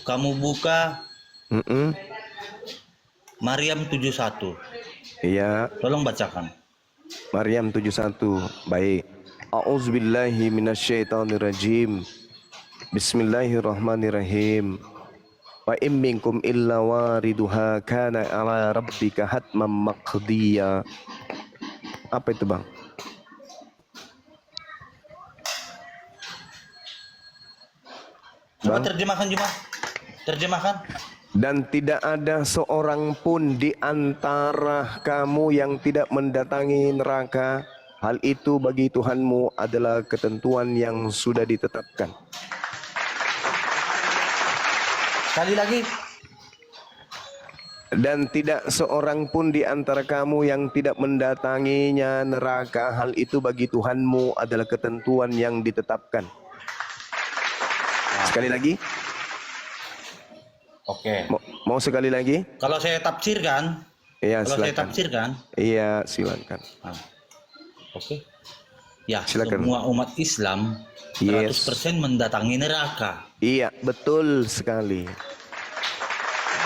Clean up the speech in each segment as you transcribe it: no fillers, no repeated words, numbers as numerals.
kamu buka Mm-mm. Maryam 71. Iya, Tolong bacakan. Maryam 71. Baik. A'udzubillahi minasyaitonirrajim. Bismillahirrahmanirrahim. Wa in minkum illa wariduha kana ala rabbika hatman maqdiya. Apa itu, Bang? Coba Bang? terjemahkan Juma. Terjemahkan. Dan tidak ada seorang pun di antara kamu yang tidak mendatangi neraka. Hal itu bagi Tuhanmu adalah ketentuan yang sudah ditetapkan. Sekali lagi. Dan tidak seorang pun di antara kamu yang tidak mendatanginya neraka. Hal itu bagi Tuhanmu adalah ketentuan yang ditetapkan. Sekali lagi. Oke. Mau sekali lagi? Kalau saya tafsirkan, Iya, kalau saya silakan. tafsirkan, Iya, silakan. nah, oke. Ya, Silakan. semua umat Islam 100% mendatangi neraka. Iya, betul sekali.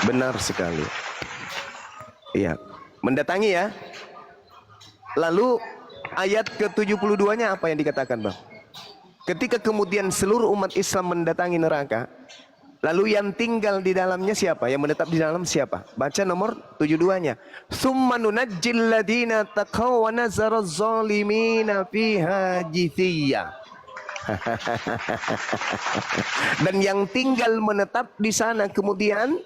Benar sekali. Iya, mendatangi ya. Lalu ayat ke-72-nya apa yang dikatakan, Bang? Ketika kemudian seluruh umat Islam mendatangi neraka, lalu yang tinggal di dalamnya siapa? Yang menetap di dalam siapa? Baca nomor 72-nya. Tsumma nunajjil ladina taqaw wa nazaruz zalimina fiha jithiyya. Dan yang tinggal menetap di sana kemudian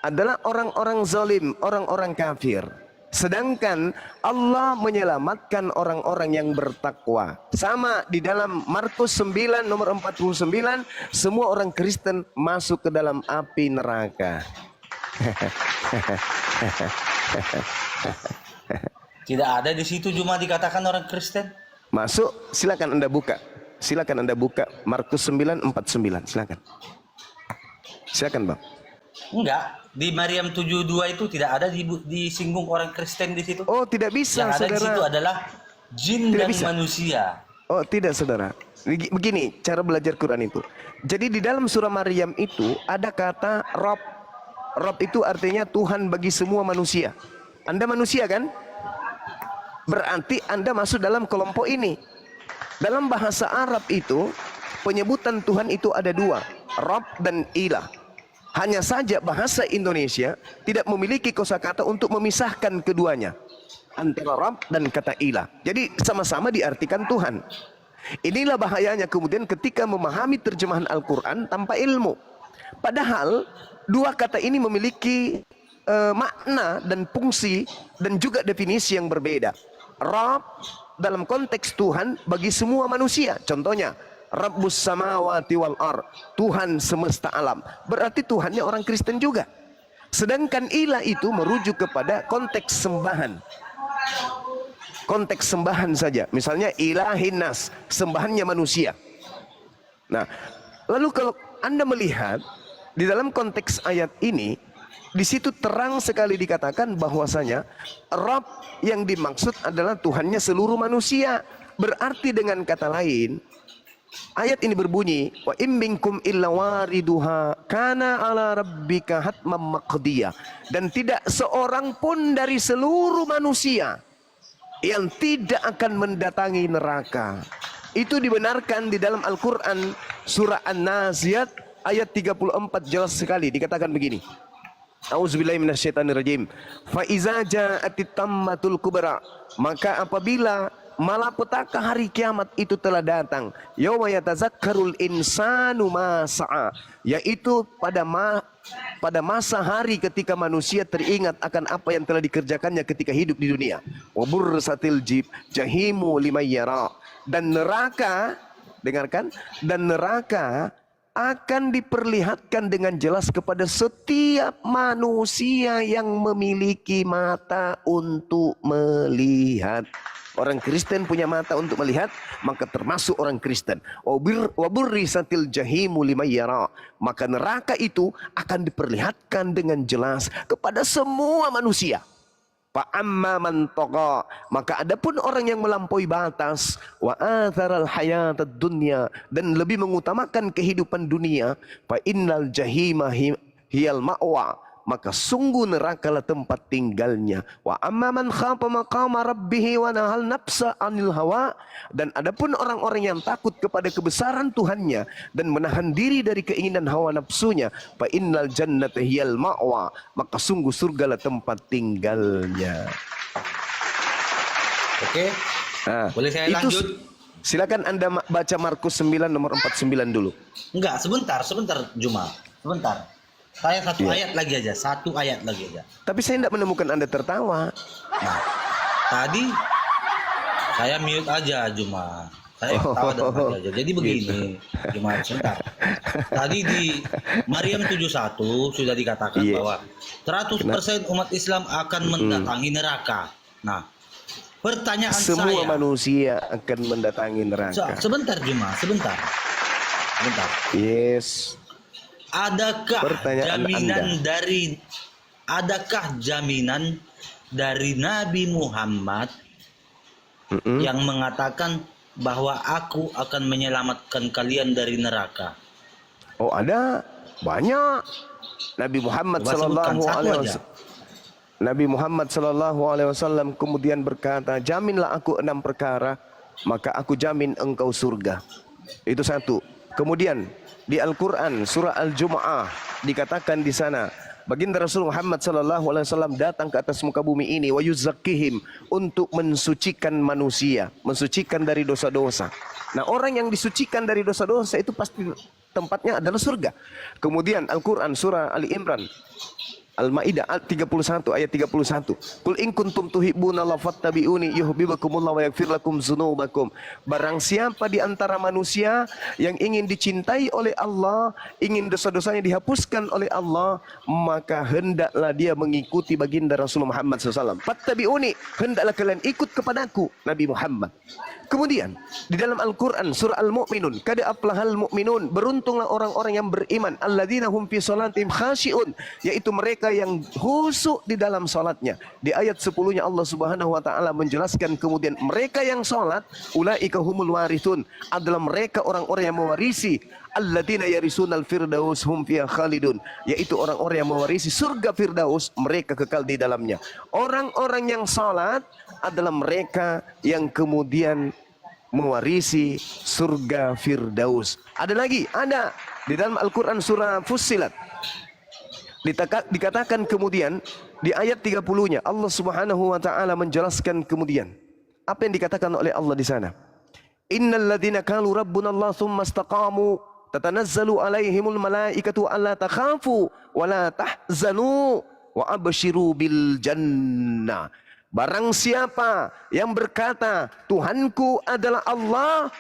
adalah orang-orang zalim, orang-orang kafir. Sedangkan Allah menyelamatkan orang-orang yang bertakwa. Sama di dalam Markus 9 nomor 49, semua orang Kristen masuk ke dalam api neraka. Tidak ada di situ cuma dikatakan orang Kristen. Masuk, silakan Anda buka. Silakan Anda buka Markus 9:49, silakan. Silakan, Bang. Enggak, di Maryam 72 itu tidak ada disinggung orang Kristen di situ. Oh, tidak bisa, Yang ada saudara. di situ adalah jin Tidak dan bisa. manusia. Oh, tidak, saudara. Begini cara belajar Quran itu. Jadi di dalam surah Maryam itu ada kata Rob. Rob itu artinya Tuhan bagi semua manusia. Anda manusia kan? Berarti Anda masuk dalam kelompok ini. Dalam bahasa Arab itu penyebutan Tuhan itu ada dua, Rob dan Ilah. Hanya saja bahasa Indonesia tidak memiliki kosakata untuk memisahkan keduanya antara Rabb dan kata ilah. Jadi sama-sama diartikan Tuhan. Inilah bahayanya kemudian ketika memahami terjemahan Al-Quran tanpa ilmu. Padahal dua kata ini memiliki makna dan fungsi dan juga definisi yang berbeda. Rabb dalam konteks Tuhan bagi semua manusia. Contohnya Rabbus samawati wal ar, Tuhan semesta alam. Berarti Tuhannya orang Kristen juga. Sedangkan ilah itu merujuk kepada konteks sembahan. Konteks sembahan saja. Misalnya ilahin nas, sembahannya manusia. Nah, lalu kalau Anda melihat di dalam konteks ayat ini, di situ terang sekali dikatakan bahwasanya Rabb yang dimaksud adalah Tuhannya seluruh manusia. Berarti dengan kata lain, ayat ini berbunyi, wa in minkum illa wariduha kana ala rabbika hatman maqdiya. Dan tidak seorang pun dari seluruh manusia yang tidak akan mendatangi neraka. Itu dibenarkan di dalam Al-Quran surah An-Naziat ayat 34 jelas sekali dikatakan begini. A'udzubillahi minasyaitonirrajim. Fa iza ja'atit tammatul kubra, maka apabila malapetaka hari kiamat itu telah datang, yauma yatazakkarul insanu ma sa'a, yaitu pada masa hari ketika manusia teringat akan apa yang telah dikerjakannya ketika hidup di dunia. Wa bursatil jahimu liman yara, dan neraka, dengarkan, dan neraka akan diperlihatkan dengan jelas kepada setiap manusia yang memiliki mata untuk melihat. Orang Kristen punya mata untuk melihat, maka termasuk orang Kristen. Waburrisatil jahimu liman yara, maka neraka itu akan diperlihatkan dengan jelas kepada semua manusia. Fa amma man tagha, maka adapun orang yang melampaui batas, wa atharal hayatad dunya, dan lebih mengutamakan kehidupan dunia, fa innal jahima hiyal ma'wa, maka sungguh nerakalah tempat tinggalnya. Wa amma man khafa maqama rabbih wa nahal nafsa 'anil hawa, dan adapun orang-orang yang takut kepada kebesaran Tuhannya dan menahan diri dari keinginan hawa nafsunya, fa innal jannata hiyal ma'wa, maka sungguh surgalah tempat tinggalnya. Oke. Boleh saya itu lanjut? Silakan Anda baca Markus 9 nomor 49 dulu. Enggak, sebentar Juma. Sebentar. Saya satu ayat lagi aja, Tapi saya tidak menemukan Anda tertawa. Nah, tadi saya mute aja Juma. Saya ketawa dan mati aja. Jadi begini, Juma, sebentar. Tadi di Maryam 71 sudah dikatakan bahwa 100% umat Islam akan mendatangi neraka. Nah, pertanyaan semua saya, manusia akan mendatangi neraka. Sebentar Juma, sebentar. Yes. Adakah jaminan dari Nabi Muhammad yang mengatakan bahwa aku akan menyelamatkan kalian dari neraka? Oh, ada banyak. Nabi Muhammad sallallahu alaihi wasallam kemudian berkata, "Jaminlah aku 6 perkara, maka aku jamin engkau surga." Itu satu. Kemudian di Al-Quran surah Al-Jumu'ah dikatakan di sana, baginda Rasul Muhammad sallallahu alaihi wasallam datang ke atas muka bumi ini wa yuzakkihim, untuk mensucikan manusia, mensucikan dari dosa-dosa. Nah, orang yang disucikan dari dosa-dosa itu pasti tempatnya adalah surga. Kemudian Al-Quran surah Ali Imran Al-Maidah 31 ayat 31. Qul in kuntum tuhibbunallaha fattabi'uni yuhibbukumullahu wa yaghfir lakum dzunubakum. Barang siapa di antara manusia yang ingin dicintai oleh Allah, ingin dosa-dosanya dihapuskan oleh Allah, maka hendaklah dia mengikuti baginda Rasulullah Muhammad SAW. Fattabi'uni, hendaklah kalian ikut kepadaku, Nabi Muhammad. Kemudian di dalam Al-Quran surah Al-Mu'minun, kad aflahal mu'minun, beruntunglah orang-orang yang beriman, alladzina hum fi shalatihim khashi'un, yaitu mereka yang khusyuk di dalam salatnya. Di ayat 10-nya Allah Subhanahu wa taala menjelaskan kemudian mereka yang salat, ulaika humul warithun, adalah mereka orang-orang yang mewarisi, alladzina yarisunal firdaus hum fiha khalidun, yaitu orang-orang yang mewarisi surga firdaus, mereka kekal di dalamnya. Orang-orang yang salat adalah mereka yang kemudian mewarisi surga firdaus. Ada lagi, ada di dalam Al-Quran surah Fussilat dikatakan kemudian di ayat 30-nya Allah Subhanahu wa taala menjelaskan kemudian apa yang dikatakan oleh Allah di sana. Innal ladzina qalu rabbunallah tsumma istaqamu tatanazzalu alaihimul malaikatu alla takhafu wa la tahzanu wa abshiru bil jannah. Barang siapa yang berkata Tuhanku adalah Allah,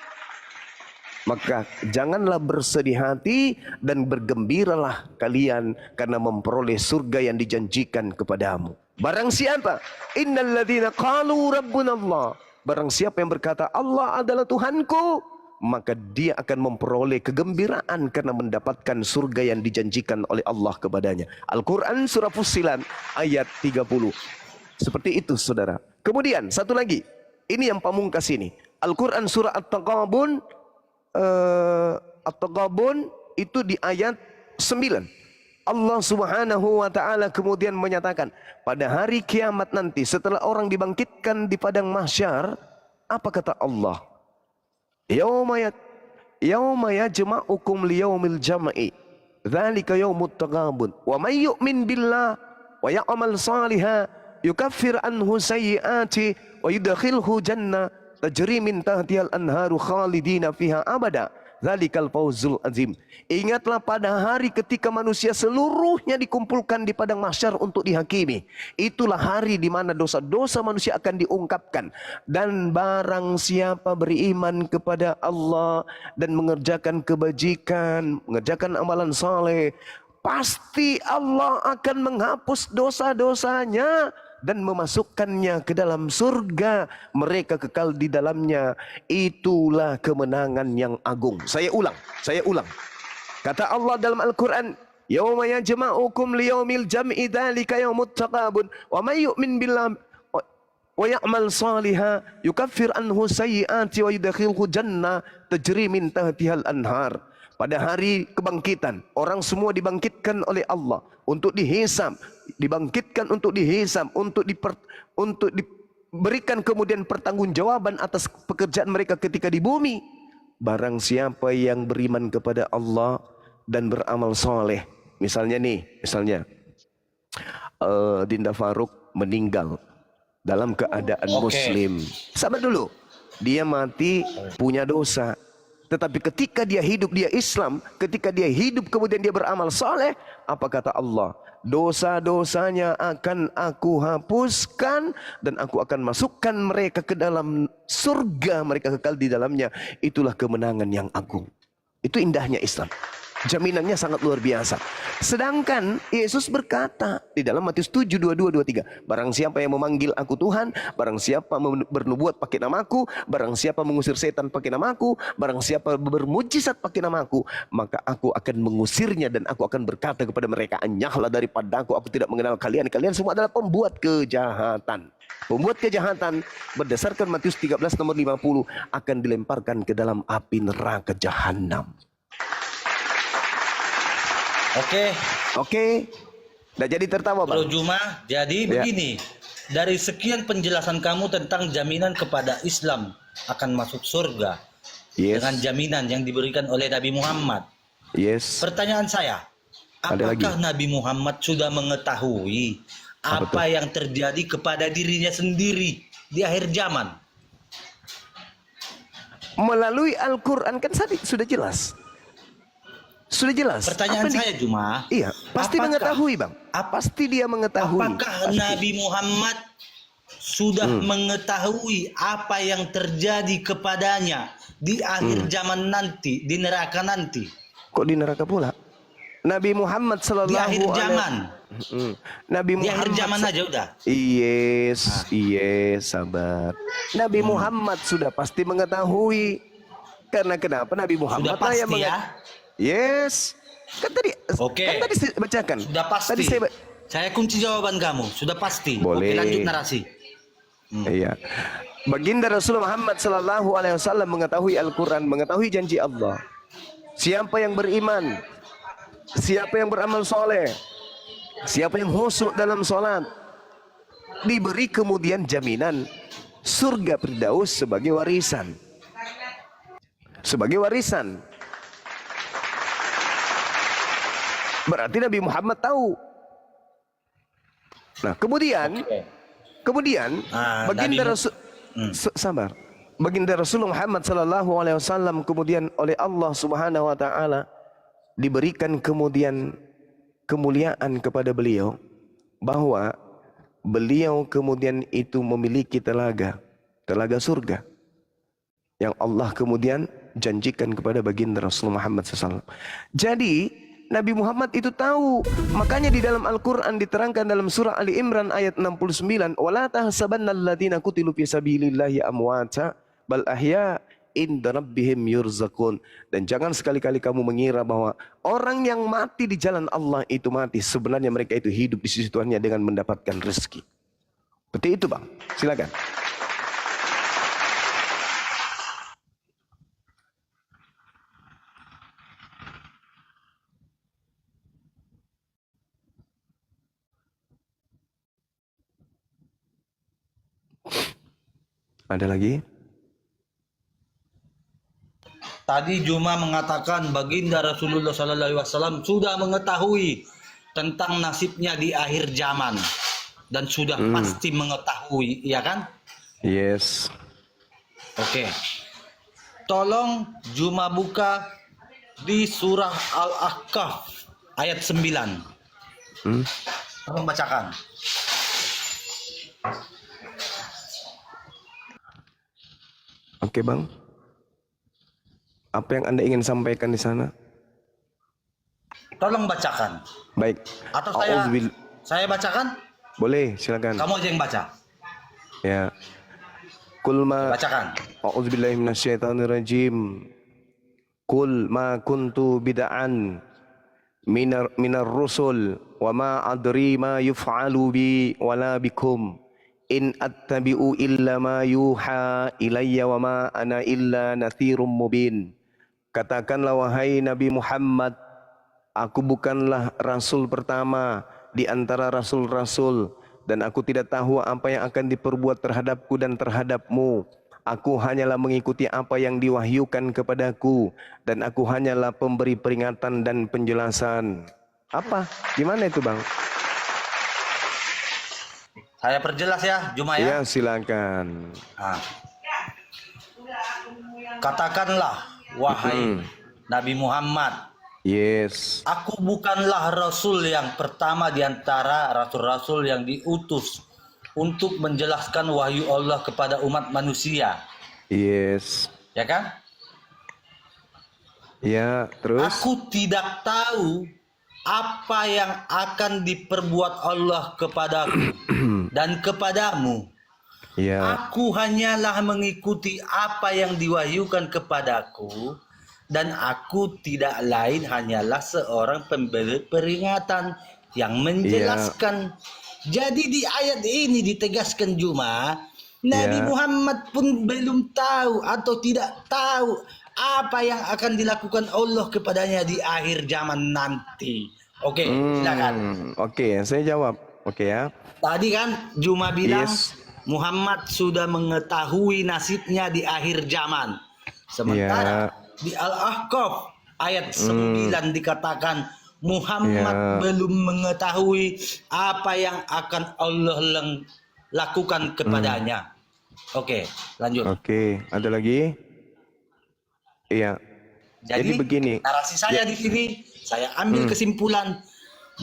maka janganlah bersedih hati dan bergembiralah kalian karena memperoleh surga yang dijanjikan kepadamu. Barang siapa, innal ladzina qalu rabbunallah, barang siapa yang berkata Allah adalah Tuhanku, maka dia akan memperoleh kegembiraan karena mendapatkan surga yang dijanjikan oleh Allah kepadanya. Al-Quran surah Fussilat ayat 30. Seperti itu, saudara. Kemudian satu lagi, ini yang pamungkas ini, Al-Quran surah At-Taghabun, itu di ayat 9. Allah Subhanahu wa taala kemudian menyatakan, pada hari kiamat nanti setelah orang dibangkitkan di padang mahsyar, apa kata Allah? Yauma yajma'ukum liyaumil jam'i, dzalika yaumut taghabun, wa may yu'min billah wa ya'mal shalihan yukaffir anhu sayyi'ati wa yudkhilhu jannah tajri min tahtihal anharu khalidina fiha abada, dzalikal fawzul azim. Ingatlah pada hari ketika manusia seluruhnya dikumpulkan di padang mahsyar untuk dihakimi. Itulah hari di mana dosa-dosa manusia akan diungkapkan, dan barang siapa beriman kepada Allah dan mengerjakan kebajikan, mengerjakan amalan saleh, pasti Allah akan menghapus dosa-dosanya dan memasukkannya ke dalam surga. Mereka kekal di dalamnya. Itulah kemenangan yang agung. Saya ulang. Kata Allah dalam Al-Quran, yauma yajma'ukum liyaumil jam'i dzalika yaumut taghabun wa may yu'min billah wa ya'mal salihan yukaffir anhu sayyi'ati wa yudkhilhu jannah tajri min tahtihal anhar. Pada hari kebangkitan, orang semua dibangkitkan oleh Allah untuk dihisab, dibangkitkan untuk dihisab, untuk diberikan kemudian pertanggungjawaban atas pekerjaan mereka ketika di bumi. Barang siapa yang beriman kepada Allah dan beramal soleh, misalnya Dinda Faruk meninggal dalam keadaan muslim. Sabar dulu. Dia mati punya dosa. Tetapi ketika dia hidup, dia Islam. Ketika dia hidup kemudian dia beramal soleh, apa kata Allah? Dosa-dosanya akan aku hapuskan dan aku akan masukkan mereka ke dalam surga, mereka kekal di dalamnya. Itulah kemenangan yang agung. Itu indahnya Islam. Jaminannya sangat luar biasa. Sedangkan Yesus berkata di dalam Matius 7, 22, 23. Barang siapa yang memanggil aku Tuhan, barang siapa bernubuat pakai namaku, barang siapa mengusir setan pakai namaku, barang siapa bermujizat pakai namaku, maka aku akan mengusirnya dan aku akan berkata kepada mereka, enyahlah daripadaku, aku tidak mengenal kalian. Kalian semua adalah pembuat kejahatan. Pembuat kejahatan berdasarkan Matius 13 nomor 50 akan dilemparkan ke dalam api neraka jahanam. Oke. Dah jadi tertawa, Bang. Bro Juma, jadi begini. Dari sekian penjelasan kamu tentang jaminan kepada Islam akan masuk surga. Dengan jaminan yang diberikan oleh Nabi Muhammad. Pertanyaan saya, apakah Nabi Muhammad sudah mengetahui apa yang terjadi kepada dirinya sendiri di akhir zaman? Melalui Al-Quran kan sudah jelas. Sudah jelas. Pertanyaan saya cuma, iya, pasti mengetahui, Bang. Pasti dia mengetahui. Apakah Nabi Muhammad sudah mengetahui apa yang terjadi kepadanya di akhir zaman nanti, di neraka nanti? Kok di neraka pula? Nabi Muhammad sallallahu alaihi di akhir zaman. Nabi Muhammad di akhir zaman aja udah. Yes, sabar. Nabi Muhammad sudah pasti mengetahui. Karena kenapa? Nabi Muhammad sudah pasti ya? Yes. Kan tadi saya bacakan. Sudah pasti. Tadi saya kunci jawaban kamu. Sudah pasti. Boleh. Oke, lanjut narasi. Iya. Baginda Rasulullah Muhammad sallallahu alaihi wasallam mengetahui Al-Qur'an, mengetahui janji Allah. Siapa yang beriman, siapa yang beramal soleh, siapa yang khusyuk dalam salat, diberi kemudian jaminan surga Firdaus sebagai warisan. Sebagai warisan. Berarti Nabi Muhammad tahu. Nah, kemudian baginda Rasul sabar. Baginda Rasulullah Muhammad sallallahu alaihi wasallam kemudian oleh Allah Subhanahu wa taala diberikan kemudian kemuliaan kepada beliau bahwa beliau kemudian itu memiliki telaga surga yang Allah kemudian janjikan kepada baginda Rasulullah Muhammad SAW. Jadi Nabi Muhammad itu tahu. Makanya di dalam Al-Quran diterangkan dalam surah Ali Imran ayat 69. وَلَا تَحْسَبَنَّ الَّذِينَ قُتِلُوا فِي سَبِيلِ اللَّهِ أَمْوَاتًا بَلْ أَحْيَاءٌ عِندَ رَبِّهِمْ يُرْزَقُونَ. Dan jangan sekali-kali kamu mengira bahwa orang yang mati di jalan Allah itu mati. Sebenarnya mereka itu hidup di sisi Tuhannya dengan mendapatkan rezeki. Seperti itu, Bang. Silakan. Ada lagi? Tadi Juma mengatakan baginda Rasulullah SAW sudah mengetahui tentang nasibnya di akhir zaman dan sudah pasti mengetahui, iya kan? Yes. Oke. Tolong Juma buka di surah Al-Ahqaf ayat 9. Tolong bacakan. Oke, Bang. Apa yang Anda ingin sampaikan di sana? Tolong bacakan. Baik. Atau saya bacakan? Boleh, silakan. Kamu aja yang baca. Ya. Bacakan. A'udzubillahi minasyaitonirrajim. Qul ma kuntu bid'an minar rusul wa ma adri ma yuf'alu bi wala bikum In attabi'u illa ma yuha ilayya wa ma ana illa nathirum mubin. Katakanlah wahai Nabi Muhammad, aku bukanlah rasul pertama di antara rasul-rasul, dan aku tidak tahu apa yang akan diperbuat terhadapku dan terhadapmu. Aku hanyalah mengikuti apa yang diwahyukan kepadaku, dan aku hanyalah pemberi peringatan dan penjelasan. Apa? Gimana itu, Bang? Saya perjelas ya, Juma ya. Ya, silakan. Nah, katakanlah wahai Nabi Muhammad, Yes. aku bukanlah rasul yang pertama di antara rasul-rasul yang diutus untuk menjelaskan wahyu Allah kepada umat manusia. Yes. Ya kan? Ya, terus? Aku tidak tahu apa yang akan diperbuat Allah kepadaku dan kepadamu. Ya. Aku hanyalah mengikuti apa yang diwahyukan kepadaku, dan aku tidak lain hanyalah seorang pemberi peringatan yang menjelaskan. Jadi di ayat ini ditegaskan Juma, Nabi Muhammad pun belum tahu atau tidak tahu apa yang akan dilakukan Allah kepadanya di akhir zaman nanti. Oke, silakan. Oke, saya jawab. Oke ya. Tadi kan Juma bilang Muhammad sudah mengetahui nasibnya di akhir zaman. Sementara di Al-Ahqaf ayat 9 dikatakan Muhammad belum mengetahui apa yang akan Allah lakukan kepadanya. Oke, lanjut. Oke, ada lagi? Iya. Jadi begini. Narasi saya di sini, saya ambil kesimpulan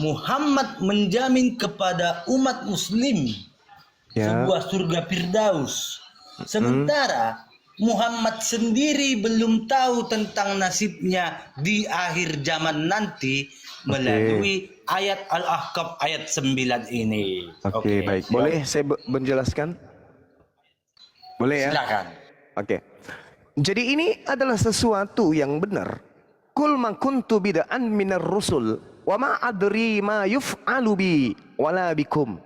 Muhammad menjamin kepada umat muslim sebuah surga Firdaus. Sementara Muhammad sendiri belum tahu tentang nasibnya di akhir zaman nanti melalui ayat Al-Ahqaf ayat 9 ini. Oke, baik. Boleh saya menjelaskan? Boleh ya? Silakan. Oke. Jadi ini adalah sesuatu yang benar. Kul ma kuntu bid'an minar rusul wa ma adri ma yuf'alu bi wala bikum.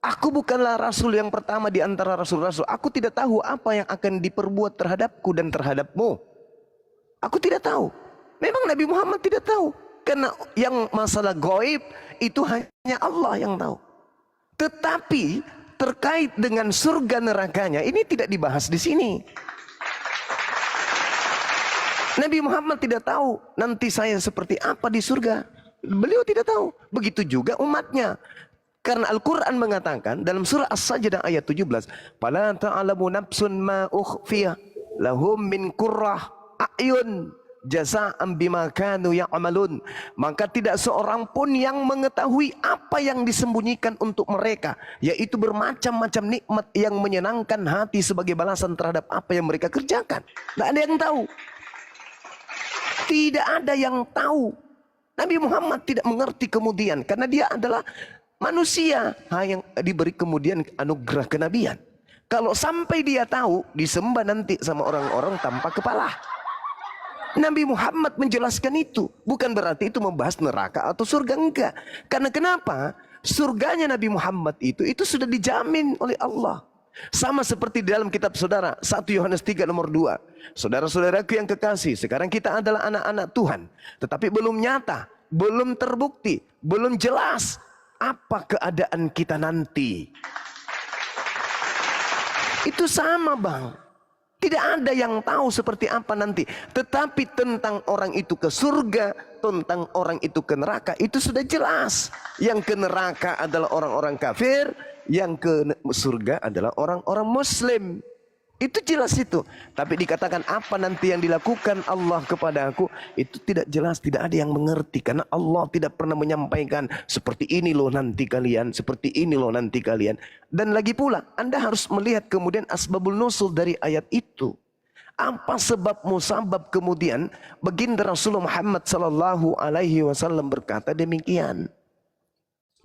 Aku bukanlah rasul yang pertama di antara rasul-rasul. Aku tidak tahu apa yang akan diperbuat terhadapku dan terhadapmu. Aku tidak tahu. Memang Nabi Muhammad tidak tahu. Karena yang masalah gaib itu hanya Allah yang tahu. Tetapi terkait dengan surga nerakanya ini tidak dibahas di sini. Nabi Muhammad tidak tahu nanti saya seperti apa di surga. Beliau tidak tahu. Begitu juga umatnya. Karena Al-Quran mengatakan dalam surah As-Sajdah ayat 17, "Fala ta'lamu nafsun ma ukhfiya lahum min qurrah a'yun jazaa'an bima kanu ya'malun." Maka tidak seorang pun yang mengetahui apa yang disembunyikan untuk mereka, yaitu bermacam-macam nikmat yang menyenangkan hati sebagai balasan terhadap apa yang mereka kerjakan. Tidak ada yang tahu. Tidak ada yang tahu. Nabi Muhammad tidak mengerti kemudian karena dia adalah manusia yang diberi kemudian anugerah kenabian. Kalau sampai dia tahu, disembah nanti sama orang-orang tanpa kepala. Nabi Muhammad menjelaskan itu. Bukan berarti itu membahas neraka atau surga, enggak. Karena kenapa? Surganya Nabi Muhammad itu sudah dijamin oleh Allah. Sama seperti di dalam kitab saudara 1 Yohanes 3 nomor 2. Saudara-saudaraku yang kekasih, sekarang kita adalah anak-anak Tuhan, tetapi belum nyata, belum terbukti, belum jelas apa keadaan kita nanti. Itu sama, Bang. Tidak ada yang tahu seperti apa nanti. Tetapi tentang orang itu ke surga, tentang orang itu ke neraka, itu sudah jelas. Yang ke neraka adalah orang-orang kafir, yang ke surga adalah orang-orang muslim. Itu jelas itu. Tapi dikatakan apa nanti yang dilakukan Allah kepada aku, itu tidak jelas, tidak ada yang mengerti. Karena Allah tidak pernah menyampaikan seperti ini loh nanti kalian, seperti ini loh nanti kalian. Dan lagi pula, Anda harus melihat kemudian asbabul nusul dari ayat itu. Apa sebab musabab kemudian baginda Rasulullah Muhammad sallallahu alaihi wasallam berkata demikian.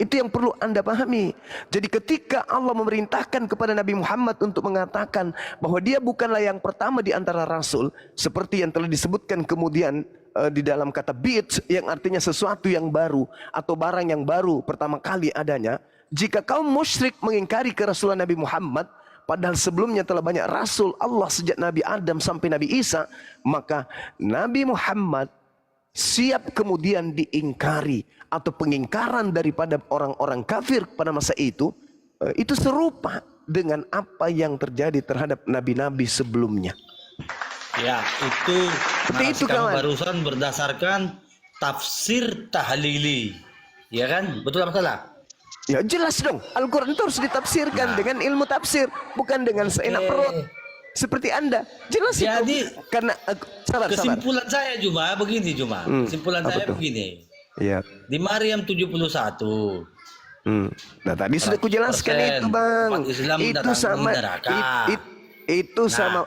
Itu yang perlu Anda pahami. Jadi ketika Allah memerintahkan kepada Nabi Muhammad untuk mengatakan bahwa dia bukanlah yang pertama di antara rasul, seperti yang telah disebutkan kemudian di dalam kata bid, yang artinya sesuatu yang baru atau barang yang baru pertama kali adanya, jika kaum musyrik mengingkari kerasulan Nabi Muhammad, padahal sebelumnya telah banyak rasul Allah sejak Nabi Adam sampai Nabi Isa, maka Nabi Muhammad siap kemudian diingkari, atau pengingkaran daripada orang-orang kafir pada masa itu serupa dengan apa yang terjadi terhadap nabi-nabi sebelumnya. Ya, itu Seperti itu, kamu kawan. barusan berdasarkan tafsir tahlili. Ya kan? Betul apa salah? Ya jelas dong, Al-Quran itu harus ditafsirkan dengan ilmu tafsir, bukan dengan seenak perut. Seperti Anda, jelas Jadi, itu. Karena sabar. kesimpulan saya Juma begini Juma. Kesimpulan apa saya tuh? begini. Iya. Di Maryam 71. Nah tadi sudah kujelaskan 100% itu, Bang. umat Islam Itu datang sama ke neraka. itu sama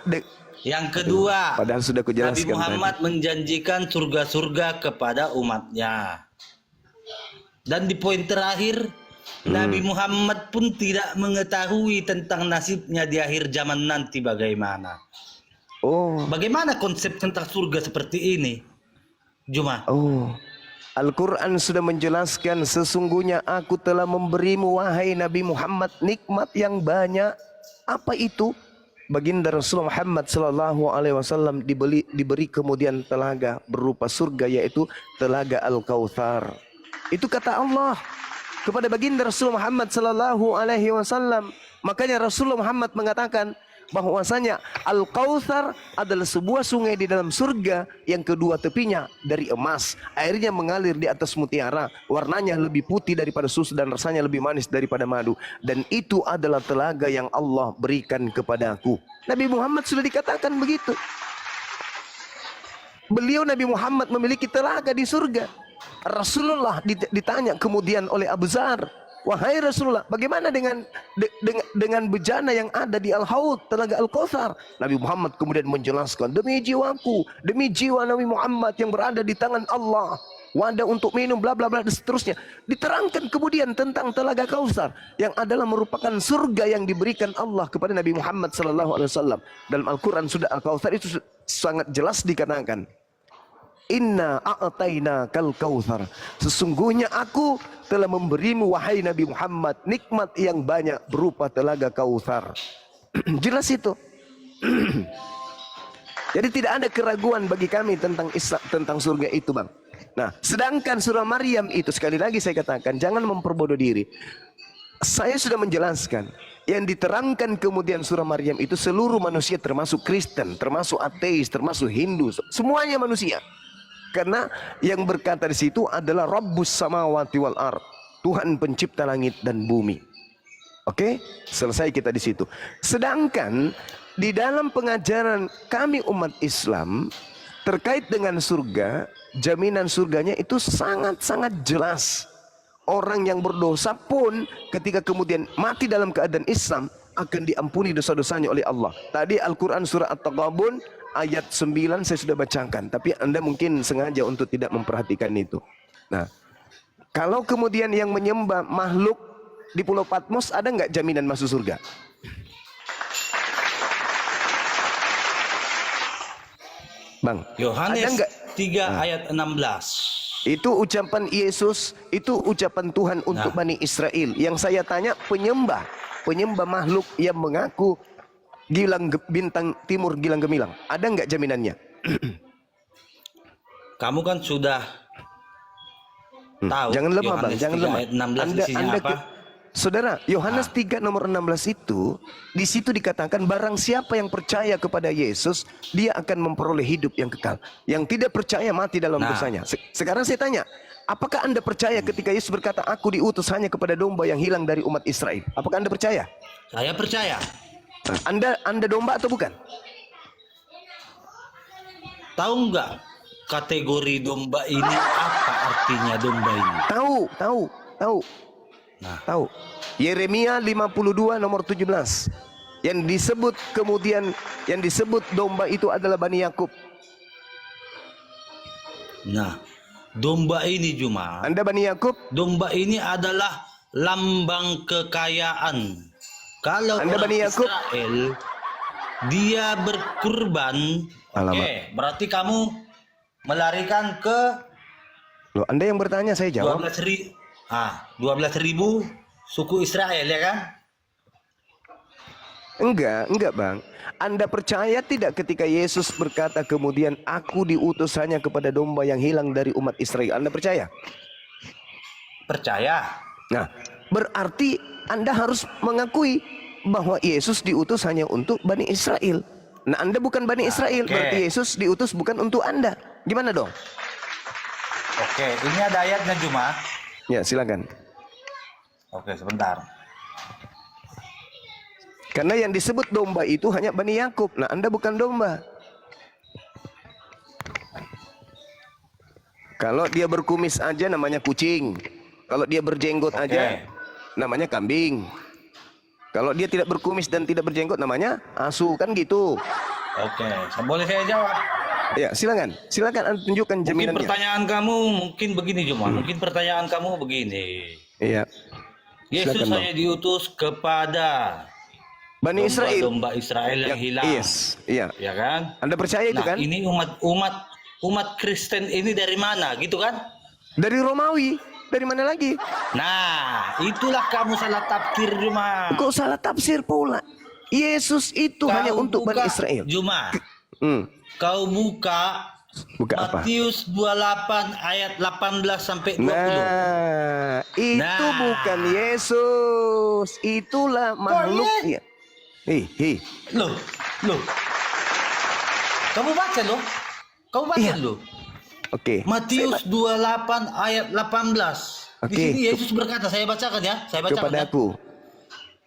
Yang kedua, padahal sudah Nabi kujelaskan Muhammad menjanjikan surga-surga kepada umatnya. Dan di poin terakhir, Nabi Muhammad pun tidak mengetahui tentang nasibnya di akhir zaman nanti bagaimana. Oh, Bagaimana konsep tentang surga seperti ini? Juma. Al-Quran sudah menjelaskan, sesungguhnya aku telah memberimu wahai Nabi Muhammad nikmat yang banyak. Apa itu? Baginda Rasulullah Muhammad sallallahu alaihi wasallam diberi kemudian telaga berupa surga, yaitu telaga Al-Kautsar. Itu kata Allah kepada baginda Rasulullah Muhammad sallallahu alaihi wasallam. Makanya Rasulullah Muhammad mengatakan bahwasanya Al-Kautsar adalah sebuah sungai di dalam surga yang kedua tepinya dari emas, airnya mengalir di atas mutiara, warnanya lebih putih daripada susu dan rasanya lebih manis daripada madu, dan itu adalah telaga yang Allah berikan kepadaku. Nabi Muhammad sudah dikatakan begitu. Beliau Nabi Muhammad memiliki telaga di surga. Rasulullah ditanya kemudian oleh Abu Dzar, wahai Rasulullah, bagaimana dengan bejana yang ada di Al-Haud, telaga Al-Kautsar? Nabi Muhammad kemudian menjelaskan, demi jiwaku, demi jiwa Nabi Muhammad yang berada di tangan Allah, wadah untuk minum, bla bla bla, dan seterusnya. Diterangkan kemudian tentang telaga Kautsar yang adalah merupakan surga yang diberikan Allah kepada Nabi Muhammad sallallahu alaihi wasallam. Dalam Al-Quran sudah Al-Kautsar itu sangat jelas dikatakan, Inna a'tayna kal kautsar. Sesungguhnya aku telah memberimu wahai Nabi Muhammad nikmat yang banyak berupa telaga Kautsar. Jelas itu. Jadi tidak ada keraguan bagi kami tentang tentang surga itu, Bang. Nah, sedangkan surah Maryam itu, sekali lagi saya katakan, jangan memperbodoh diri. Saya sudah menjelaskan, yang diterangkan kemudian surah Maryam itu seluruh manusia, termasuk Kristen, termasuk ateis, termasuk Hindu, semuanya manusia. Karena yang berkata di situ adalah Rabbus samawati wal ard, Tuhan pencipta langit dan bumi. Oke, selesai kita di situ. Sedangkan di dalam pengajaran kami umat Islam terkait dengan surga, jaminan surganya itu sangat-sangat jelas. Orang yang berdosa pun ketika kemudian mati dalam keadaan Islam akan diampuni dosa-dosanya oleh Allah. Tadi Al-Quran surah At-Taghabun ayat 9 saya sudah bacakan, tapi Anda mungkin sengaja untuk tidak memperhatikan itu. Nah, kalau kemudian yang menyembah makhluk di Pulau Patmos, ada nggak jaminan masuk surga? Bang, Yohanes ada nggak? 3 ayat 16. Itu ucapan Yesus, itu ucapan Tuhan untuk Bani Israel. Yang saya tanya, penyembah makhluk yang mengaku bintang timur gilang gemilang, ada nggak jaminannya? Kamu kan sudah tahu. Jangan lemah, Bang, Yohanes jangan 3 lemah. ayat 16 isinya apa? Saudara, Yohanes 3 nomor 16 itu, di situ dikatakan barang siapa yang percaya kepada Yesus, dia akan memperoleh hidup yang kekal. Yang tidak percaya mati dalam dosanya. Sekarang saya tanya, apakah Anda percaya ketika Yesus berkata, aku diutus hanya kepada domba yang hilang dari umat Israel? Apakah Anda percaya? Saya percaya. Anda domba atau bukan? Tahu nggak kategori domba ini, apa artinya domba ini? Tahu. Nah, Tahu. Yeremia 52 nomor 17. Yang disebut domba itu adalah Bani Yakub. Nah, domba ini Juma. Anda Bani Yakub? Domba ini adalah lambang kekayaan. Kalau Anda orang Bani Yakub? Israel dia berkurban, oke, berarti kamu melarikan ke Loh, Anda yang bertanya, saya jawab. 12.000 suku Israel ya kan? Enggak Bang. Anda percaya tidak ketika Yesus berkata kemudian aku diutus hanya kepada domba yang hilang dari umat Israel? Anda percaya? Percaya. Nah, berarti Anda harus mengakui bahwa Yesus diutus hanya untuk Bani Israel. Nah, Anda bukan Bani Israel, oke. berarti Yesus diutus bukan untuk Anda. Gimana dong? Oke, ini ada ayatnya Juma. Ya, silakan. Oke, sebentar. Karena yang disebut domba itu hanya Bani Yakub. Nah, Anda bukan domba. Kalau dia berkumis aja namanya kucing. Kalau dia berjenggot aja namanya kambing. Kalau dia tidak berkumis dan tidak berjenggot namanya asu, kan gitu. Oke, boleh saya jawab? Ya, silakan. Silakan Anda tunjukkan Mungkin jaminannya. pertanyaan kamu mungkin begini Juma. Mungkin pertanyaan kamu begini. Iya. Yesus Silakan, Bang. hanya diutus kepada Bani Israel. domba Israel yang hilang. Yes, iya. Ya kan? Anda percaya itu Nah, kan? ini umat Kristen ini dari mana gitu kan? Dari Romawi. Dari mana lagi? Nah, itulah kamu salah tafsir Juma. Kok salah tafsir pula? Yesus itu hanya untuk Bani Israel. Juma. Hmm. Kau buka Buka apa? Matius 28 ayat 18 sampai 20. Nah, itu bukan Yesus. Itulah makhluknya. Loh. Kamu baca loh. Iya. Loh. Oke. Matius 28 ayat 18. Di Oke. sini Yesus berkata, saya bacakan ya. Saya bacakan ya. Kepadaku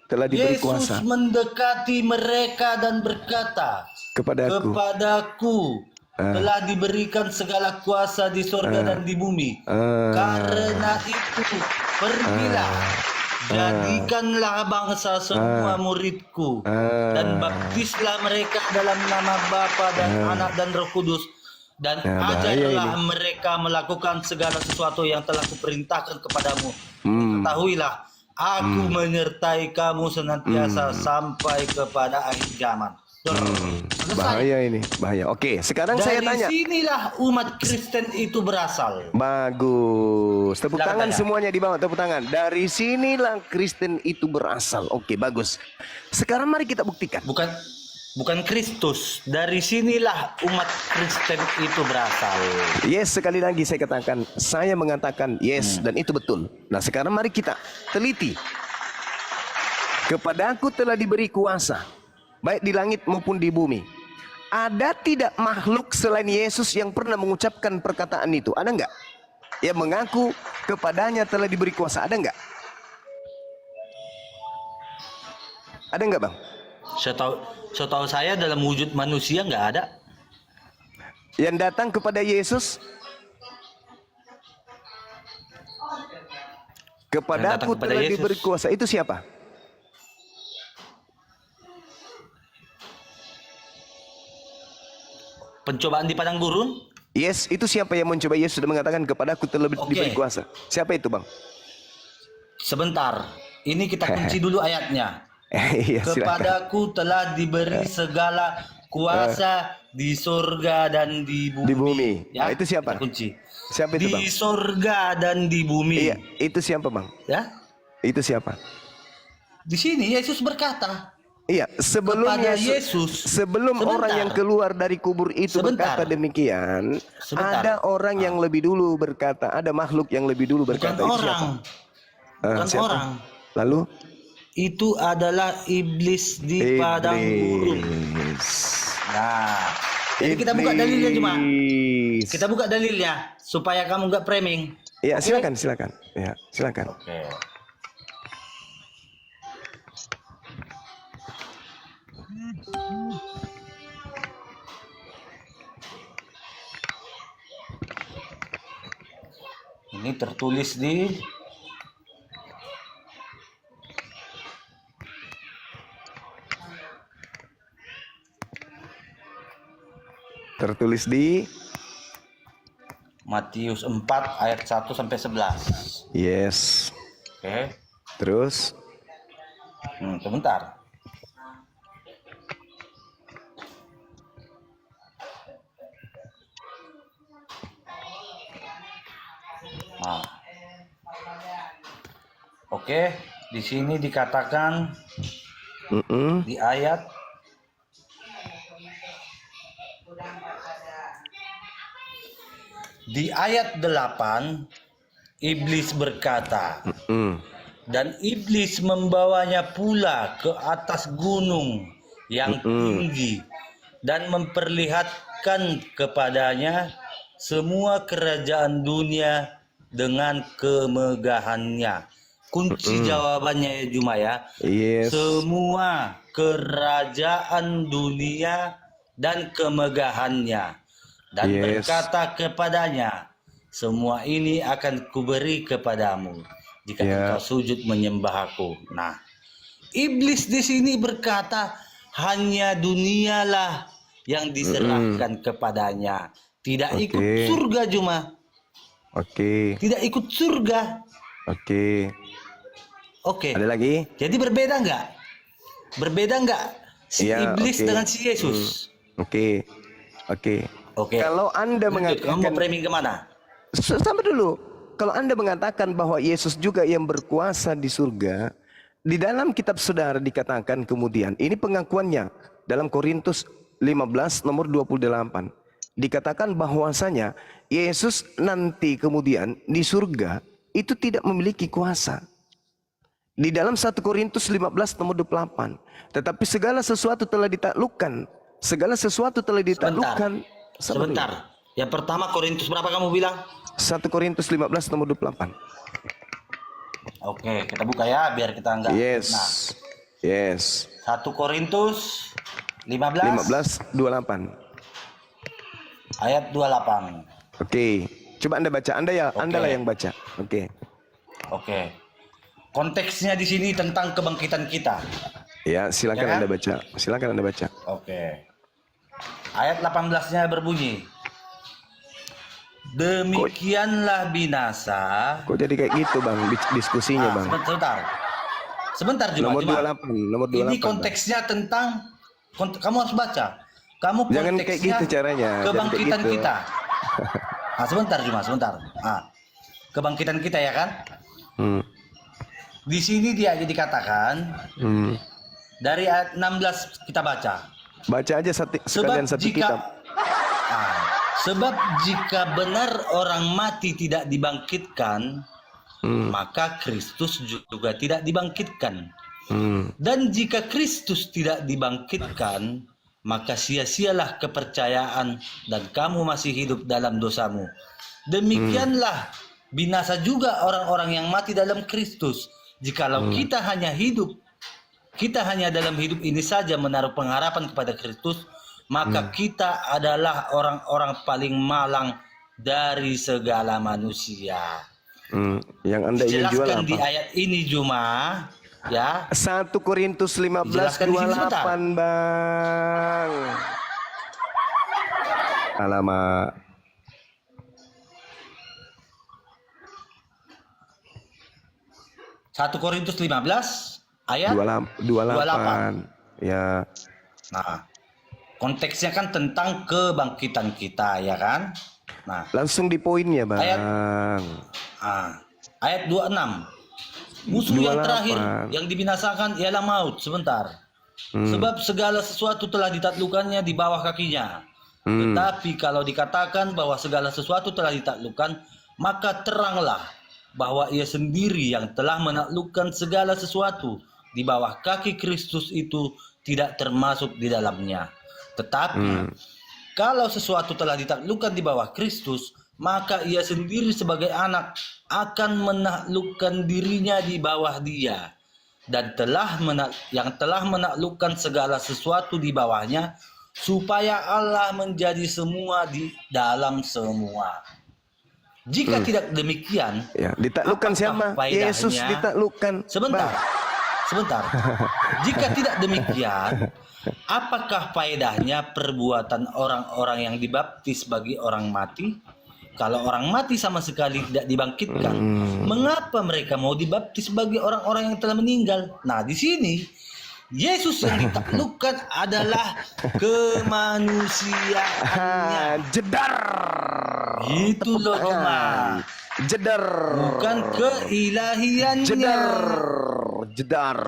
telah diberi Yesus kuasa. mendekati mereka dan berkata, Kepadaku telah diberikan segala kuasa di sorga dan di bumi. Karena itu, pergilah, jadikanlah bangsa semua muridku, dan baptislah mereka dalam nama Bapa dan Anak dan Roh Kudus, dan ajarlah mereka melakukan segala sesuatu yang telah kuperintahkan kepadamu. Ketahuilah, aku menyertai kamu senantiasa sampai kepada akhir zaman. Bahaya ini, bahaya. Oke, sekarang saya tanya. Dari sinilah umat Kristen itu berasal. Bagus. Tepuk Silakan tangan tanya. semuanya di bawah, tepuk tangan. Dari sinilah Kristen itu berasal. Oke, bagus. Sekarang mari kita buktikan. Bukan Kristus. Dari sinilah umat Kristen itu berasal. Yes, sekali lagi saya katakan, saya mengatakan yes dan itu betul. Nah, sekarang mari kita teliti. Kepadaku telah diberi kuasa, baik di langit maupun di bumi. Ada tidak makhluk selain Yesus yang pernah mengucapkan perkataan itu? Ada enggak? Yang mengaku kepadanya telah diberi kuasa, ada enggak? Ada enggak, Bang? Setahu saya dalam wujud manusia nggak ada. Yang datang kepada Yesus, kepadaku telah diberi kuasa, itu siapa? Pencobaan di padang gurun? Yes, itu siapa yang mencoba Yesus dan mengatakan kepadaku telah diberi kuasa? Siapa itu, Bang? Sebentar, ini kita kunci dulu ayatnya. Iya, Kepadaku telah diberi segala kuasa di surga dan di bumi. Di bumi. Ya, nah, itu siapa? kita kunci. Siapa itu, Bang? Di surga dan di bumi. Iya, itu siapa, Bang? Ya, itu siapa? Di sini Yesus berkata. Iya, sebelumnya Yesus, sebelum orang yang keluar dari kubur itu berkata demikian, ada orang yang lebih dulu berkata, ada makhluk yang lebih dulu berkata. Bukan itu orang. siapa? Bukan Siapa? orang. Lalu? Itu adalah iblis di padang gurun. Nah, jadi kita buka dalilnya cuma. Kita buka dalilnya supaya kamu nggak framing. Iya, silakan. Ya, silakan. Oke. Ini tertulis di Matius 4 ayat 1 sampai 11. Yes. Oke. Terus? Sebentar. Nah. Oke. Di sini dikatakan di ayat Di ayat 8, iblis berkata, dan iblis membawanya pula ke atas gunung yang tinggi dan memperlihatkan kepadanya semua kerajaan dunia dengan kemegahannya. Kunci jawabannya ya Juma ya. Yes. Semua kerajaan dunia dan kemegahannya. Dan berkata kepadanya, semua ini akan kuberi kepadamu jika engkau sujud menyembah aku. Nah, iblis di sini berkata hanya dunialah yang diserahkan kepadanya. Tidak ikut surga Juma. Tidak ikut surga. Oke. Ada lagi? Jadi berbeda nggak? Berbeda nggak si iblis dengan si Yesus? Oke. Kalau Anda mengatakan, kamu mau framing kemana? Sampai dulu. Kalau Anda mengatakan bahwa Yesus juga yang berkuasa di surga, di dalam kitab saudara dikatakan kemudian, ini pengakuannya dalam Korintus 15 nomor 28. Dikatakan bahwasanya Yesus nanti kemudian di surga itu tidak memiliki kuasa. Di dalam 1 Korintus 15 nomor 28. Tetapi segala sesuatu telah ditaklukkan. Segala sesuatu telah ditaklukkan. Sebentar. Yang pertama Korintus berapa kamu bilang? 1 Korintus 15 nomor 28. Oke, kita buka ya biar kita enggak. Yes. 1 Korintus 15 28. Ayat 28. Oke. Coba Anda baca. Anda lah yang baca. Oke. Konteksnya di sini tentang kebangkitan kita. Ya, silakan Anda baca. Oke. Ayat 18-nya berbunyi, demikianlah binasa. Kok jadi kayak gitu Bang diskusinya Bang? Sebentar Juma. Nomor 28. Ini konteksnya tentang, kamu harus baca. Kamu jangan kayak gitu caranya. Kebangkitan gitu. kita. Sebentar Juma, kebangkitan kita ya kan? Di sini dia dikatakan dari ayat 16 kita baca. Baca aja sekalian satu kitab. Sebab jika benar orang mati tidak dibangkitkan, maka Kristus juga tidak dibangkitkan. Dan jika Kristus tidak dibangkitkan, maka sia-sialah kepercayaan dan kamu masih hidup dalam dosamu. Demikianlah binasa juga orang-orang yang mati dalam Kristus. Jikalau kita hanya dalam hidup ini saja menaruh pengharapan kepada Kristus, maka kita adalah orang-orang paling malang dari segala manusia. Yang Anda ingin jual Jelaskan apa? di ayat ini Juma, ya. 1 Korintus 15:28 Bang. Alamak. 1 Korintus 15 ayat 28. Ya. Nah, konteksnya kan tentang kebangkitan kita, ya kan? Nah, langsung di poinnya Bang. Ayat 26. Musuh 28. Yang terakhir yang dibinasakan ialah maut. Sebentar. Sebab segala sesuatu telah ditaklukkannya di bawah kakinya. Tetapi kalau dikatakan bahwa segala sesuatu telah ditaklukkan, maka teranglah bahwa ia sendiri yang telah menaklukkan segala sesuatu di bawah kaki Kristus itu tidak termasuk di dalamnya. Tetapi kalau sesuatu telah ditaklukkan di bawah Kristus, maka ia sendiri sebagai anak akan menaklukkan dirinya di bawah Dia, dan yang telah menaklukkan segala sesuatu di bawahnya, supaya Allah menjadi semua di dalam semua. Jika tidak demikian, ya, ditaklukkan siapa? Yesus ditaklukkan. Sebentar. Jika tidak demikian, apakah faedahnya perbuatan orang-orang yang dibaptis bagi orang mati? Kalau orang mati sama sekali tidak dibangkitkan, mengapa mereka mau dibaptis bagi orang-orang yang telah meninggal? Nah, di sini Yesus yang ditaklukkan adalah kemanusiaannya. Jedar. Gitu loh, Jedar. Bukan keilahiannya. jedar.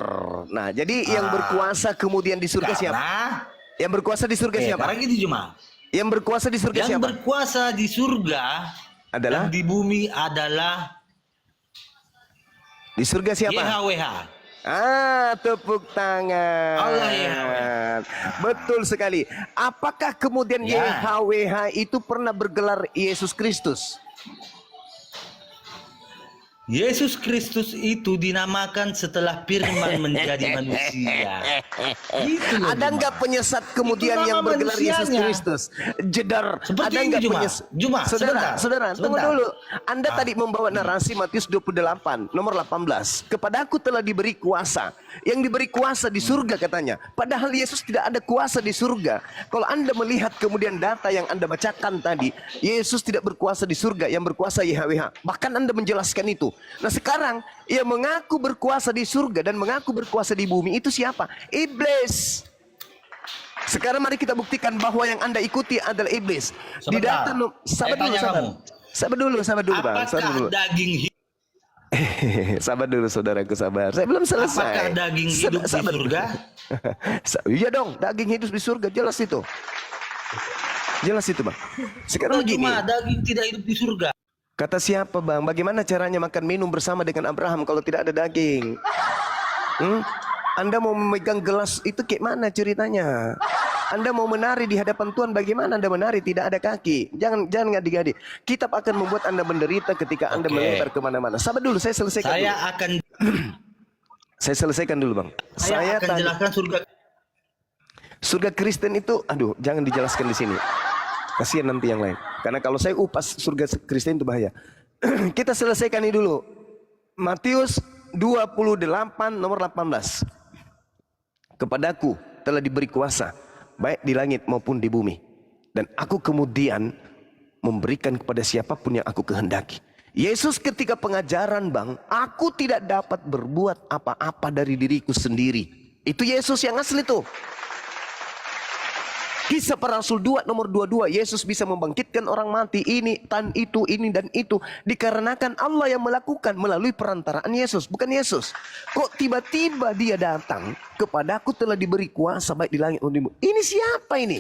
Nah, jadi yang berkuasa kemudian di surga siapa? Yang berkuasa di surga siapa? Karena gitu cuma. Yang berkuasa di surga Yang siapa? berkuasa di surga Adalah? dan di bumi adalah Di surga siapa? YHWH. Tepuk tangan. Allah YHWH. Betul sekali. Apakah kemudian Ya. YHWH itu pernah bergelar Yesus Kristus? Yesus Kristus itu dinamakan setelah firman menjadi manusia. Gitu loh, Ada Juma. nggak penyesat kemudian Itu yang nama bergelar Yesus manusianya. Kristus? Jedar. Seperti Ada ini, nggak Juma. penyesat? Juma, Saudara, tunggu sebentar. dulu. Anda tadi membawa narasi Matius 28 nomor 18. Kepadaku telah diberi kuasa. Yang diberi kuasa di surga katanya. Padahal Yesus tidak ada kuasa di surga. Kalau Anda melihat kemudian data yang Anda bacakan tadi, Yesus tidak berkuasa di surga, yang berkuasa YHWH. Bahkan Anda menjelaskan itu. Nah sekarang yang mengaku berkuasa di surga dan mengaku berkuasa di bumi itu siapa? Iblis. Sekarang mari kita buktikan bahwa yang Anda ikuti adalah iblis. Di Sebentar. data Saya tanya kamu. Sabar dulu Bang. Sabar dulu. Apakah daging hidup? Sabar dulu saudaraku, sabar. Saya belum selesai. Apakah daging hidup di surga? Iya dong, daging hidup di surga, jelas itu. Jelas itu, Bang. Sekarang begini. Cuma daging tidak hidup di surga. Kata siapa, Bang? Bagaimana caranya makan minum bersama dengan Abraham kalau tidak ada daging? Anda mau memegang gelas itu kayak mana ceritanya? Anda mau menari di hadapan Tuhan, bagaimana Anda menari tidak ada kaki? Jangan ngadi-ngadi. Kitab akan membuat Anda menderita ketika Anda melebar kemana-mana. Sabar dulu, saya selesaikan Saya dulu. akan Saya selesaikan dulu, Bang. saya akan tanya- jelaskan Surga Kristen itu, aduh, jangan dijelaskan di sini. Kasihan nanti yang lain. Karena kalau saya upas surga Kristen itu bahaya. Kita selesaikan ini dulu. Matius 28 nomor 18. Kepadaku telah diberi kuasa, baik di langit maupun di bumi. Dan aku kemudian memberikan kepada siapapun yang aku kehendaki. Yesus ketika pengajaran, Bang, aku tidak dapat berbuat apa-apa dari diriku sendiri. Itu Yesus yang asli tuh. Kisah para Rasul 2 nomor 22, Yesus bisa membangkitkan orang mati, ini dan itu dikarenakan Allah yang melakukan melalui perantaraan Yesus, bukan Yesus. Kok tiba-tiba dia datang, kepadaku telah diberi kuasa baik di langit maupun di bumi. Ini siapa ini?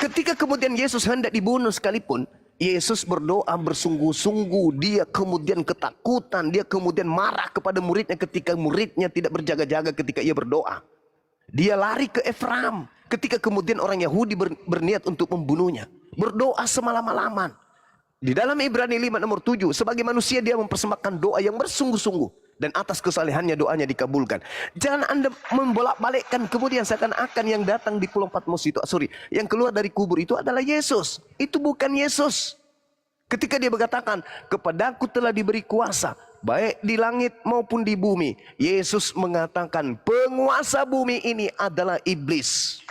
Ketika kemudian Yesus hendak dibunuh sekalipun, Yesus berdoa bersungguh-sungguh. Dia kemudian ketakutan, dia kemudian marah kepada muridnya ketika muridnya tidak berjaga-jaga ketika ia berdoa. Dia lari ke Efraim ketika kemudian orang Yahudi berniat untuk membunuhnya. Berdoa semalam-malaman. Di dalam Ibrani 5 nomor 7, sebagai manusia dia mempersembahkan doa yang bersungguh-sungguh. Dan atas kesalehannya doanya dikabulkan. Jangan Anda membolak-balikkan kemudian seakan-akan yang datang di Pulau Patmos itu, yang keluar dari kubur itu adalah Yesus. Itu bukan Yesus. Ketika dia berkatakan, kepadaku telah diberi kuasa, baik di langit maupun di bumi. Yesus mengatakan, penguasa bumi ini adalah iblis.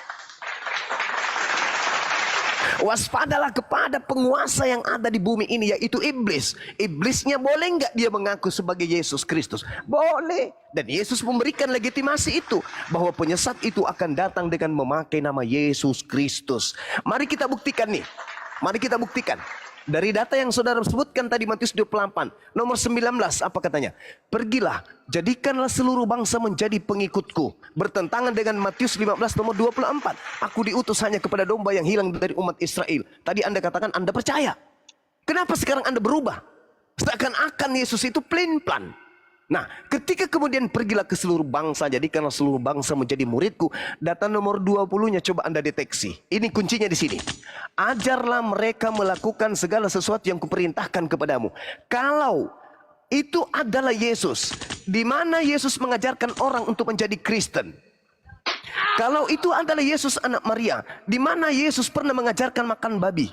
Waspadalah kepada penguasa yang ada di bumi ini, yaitu iblis. Iblisnya boleh nggak dia mengaku sebagai Yesus Kristus? Boleh. Dan Yesus memberikan legitimasi itu, bahwa penyesat itu akan datang dengan memakai nama Yesus Kristus. Mari kita buktikan nih. Mari kita buktikan. Dari data yang saudara sebutkan tadi Matius 28 nomor 19 apa katanya? Pergilah, jadikanlah seluruh bangsa menjadi pengikutku. Bertentangan dengan Matius 15 nomor 24. Aku diutus hanya kepada domba yang hilang dari umat Israel. Tadi Anda katakan Anda percaya. Kenapa sekarang Anda berubah? Seakan-akan Yesus itu plan. Nah, ketika kemudian pergilah ke seluruh bangsa, jadikanlah seluruh bangsa menjadi muridku. Data nomor 20-nya coba Anda deteksi. Ini kuncinya di sini. Ajarlah mereka melakukan segala sesuatu yang kuperintahkan kepadamu. Kalau itu adalah Yesus, di mana Yesus mengajarkan orang untuk menjadi Kristen? Kalau itu adalah Yesus anak Maria, di mana Yesus pernah mengajarkan makan babi?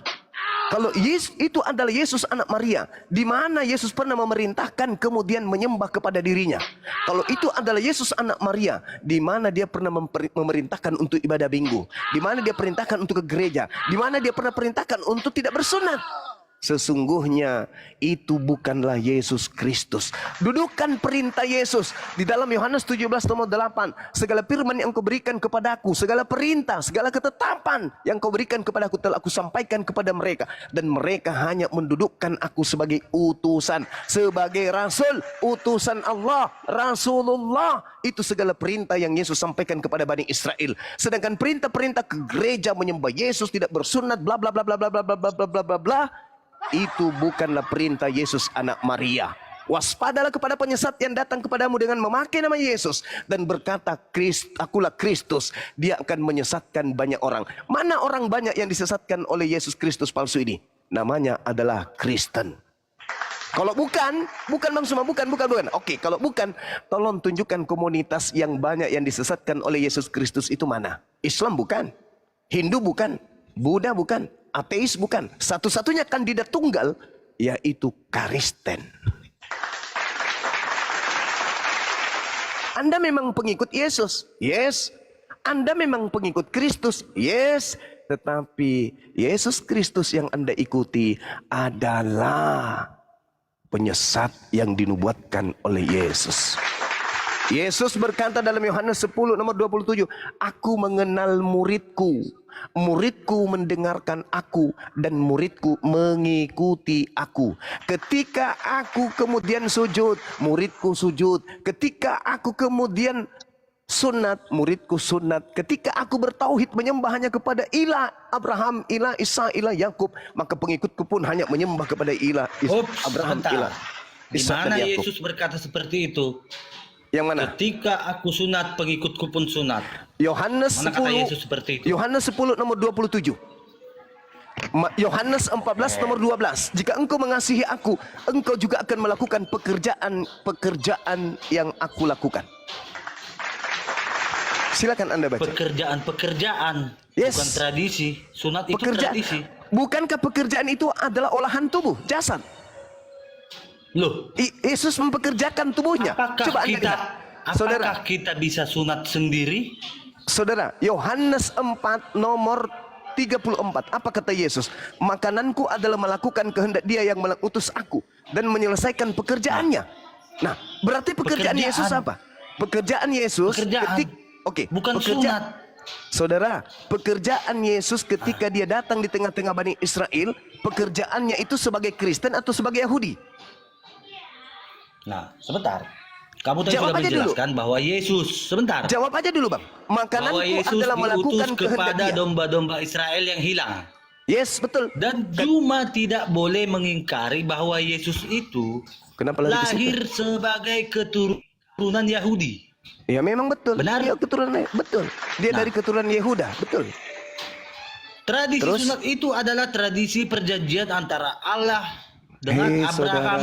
Kalau itu adalah Yesus anak Maria, di mana Yesus pernah memerintahkan kemudian menyembah kepada dirinya. Kalau itu adalah Yesus anak Maria, di mana dia pernah memerintahkan untuk ibadah minggu, di mana dia perintahkan untuk ke gereja, di mana dia pernah perintahkan untuk tidak bersunat. Sesungguhnya itu bukanlah Yesus Kristus. Dudukan perintah Yesus di dalam Yohanes 17:8. Segala firman yang kau berikan kepadaku, segala perintah, segala ketetapan yang kau berikan kepadaku telah aku sampaikan kepada mereka. Dan mereka hanya mendudukkan aku sebagai utusan, sebagai rasul, utusan Allah, Rasulullah. Itu segala perintah yang Yesus sampaikan kepada Bani Israel. Sedangkan perintah-perintah ke gereja menyembah Yesus, tidak bersunat, bla bla bla bla bla bla bla bla bla bla bla, itu bukanlah perintah Yesus anak Maria. Waspadalah kepada penyesat yang datang kepadamu dengan memakai nama Yesus dan berkata, akulah Kristus. Dia akan menyesatkan banyak orang. Mana orang banyak yang disesatkan oleh Yesus Kristus palsu ini? Namanya adalah Kristen. Kalau bukan Bang Suma, bukan. Oke, kalau bukan, tolong tunjukkan komunitas yang banyak yang disesatkan oleh Yesus Kristus itu mana? Islam bukan, Hindu bukan, Buddha bukan, ateis bukan. Satu-satunya kandidat tunggal yaitu Kristen. Anda memang pengikut Yesus? Yes. Anda memang pengikut Kristus? Yes. Tetapi Yesus Kristus yang Anda ikuti adalah penyesat yang dinubuatkan oleh Yesus. Yesus berkata dalam Yohanes 10:27, aku mengenal muridku, muridku mendengarkan aku, dan muridku mengikuti aku. Ketika aku kemudian sujud, muridku sujud. Ketika aku kemudian sunat, muridku sunat. Ketika aku bertauhid menyembah hanya kepada ilah Abraham, ilah Isa, ilah Yakub, maka pengikutku pun hanya menyembah kepada ilah Abraham, ilah Isa, di mana dan Yakub. Yesus berkata seperti itu? Yang mana? Ketika aku sunat, pengikutku pun sunat. Yohanes Mana 10, kata Yesus seperti itu? Yohanes 10 nomor 27. Yohanes 14 nomor 12. Jika engkau mengasihi aku, engkau juga akan melakukan pekerjaan yang aku lakukan. Silakan Anda baca. Pekerjaan. Yes. Bukan tradisi. Sunat itu tradisi. Bukankah pekerjaan itu adalah olahan tubuh, jasad? Loh, Yesus mempekerjakan tubuhnya. Coba Anda lihat. Saudara, kita bisa sunat sendiri? Saudara, Yohanes 4 nomor 34. Apa kata Yesus? Makananku adalah melakukan kehendak Dia yang mengutus aku dan menyelesaikan pekerjaannya. Nah, berarti pekerjaan Yesus apa? Pekerjaan Yesus bukan sunat. Saudara, pekerjaan Yesus ketika Dia datang di tengah-tengah Bani Israel, pekerjaannya itu sebagai Kristen atau sebagai Yahudi? Nah, sebentar. Kamu tadi Jawab sudah aja menjelaskan bahwa Yesus, sebentar. Jawab aja dulu, Bang. Makananku adalah melakukan kehendak kepada Dia. domba-domba Israel yang hilang. Yes, betul. Dan cuma tidak boleh mengingkari bahwa Yesus itu lahir sebagai keturunan Yahudi. Ya memang betul. Benar? Dia keturunan betul. Dia dari keturunan Yehuda, betul. Tradisi sunat itu adalah tradisi perjanjian antara Allah dengan Abraham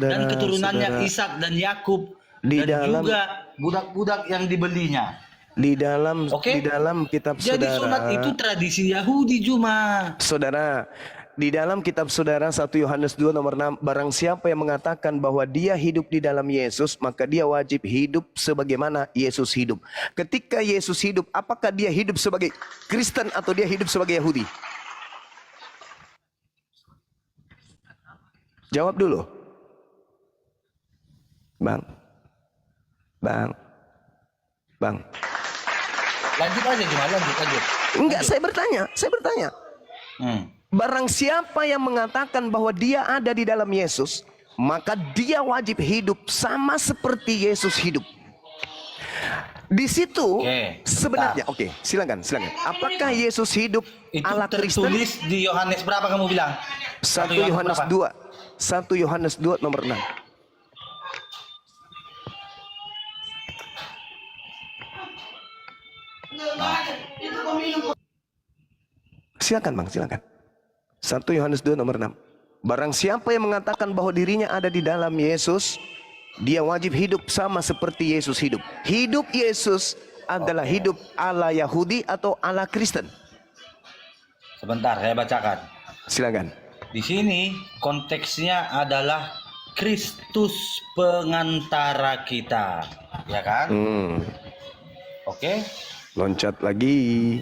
dan keturunannya Ishak dan Yakub dan juga budak-budak yang dibelinya. Di dalam kitab Jadi saudara. sunat itu tradisi Yahudi cuma. Saudara, di dalam kitab saudara 1 Yohanes 2 nomor 6, barang siapa yang mengatakan bahwa dia hidup di dalam Yesus, maka dia wajib hidup sebagaimana Yesus hidup. Ketika Yesus hidup, apakah dia hidup sebagai Kristen atau dia hidup sebagai Yahudi? Jawab dulu. Bang. Lanjut aja. Enggak, saya bertanya. Barang siapa yang mengatakan bahwa dia ada di dalam Yesus, maka dia wajib hidup sama seperti Yesus hidup. Di situ sebenarnya, silakan. Apakah Yesus hidup Itu ala Kristen? tertulis di Yohanes berapa kamu bilang? 1 Yohanes 2. 1 Yohanes 2 nomor 6. Silakan Bang, silakan. 1 Yohanes 2 nomor 6. Barang siapa yang mengatakan bahwa dirinya ada di dalam Yesus, dia wajib hidup sama seperti Yesus hidup. Hidup Yesus adalah hidup ala Yahudi atau ala Kristen? Sebentar, saya bacakan. Silakan. Di sini konteksnya adalah Kristus pengantara kita, ya kan? Loncat lagi.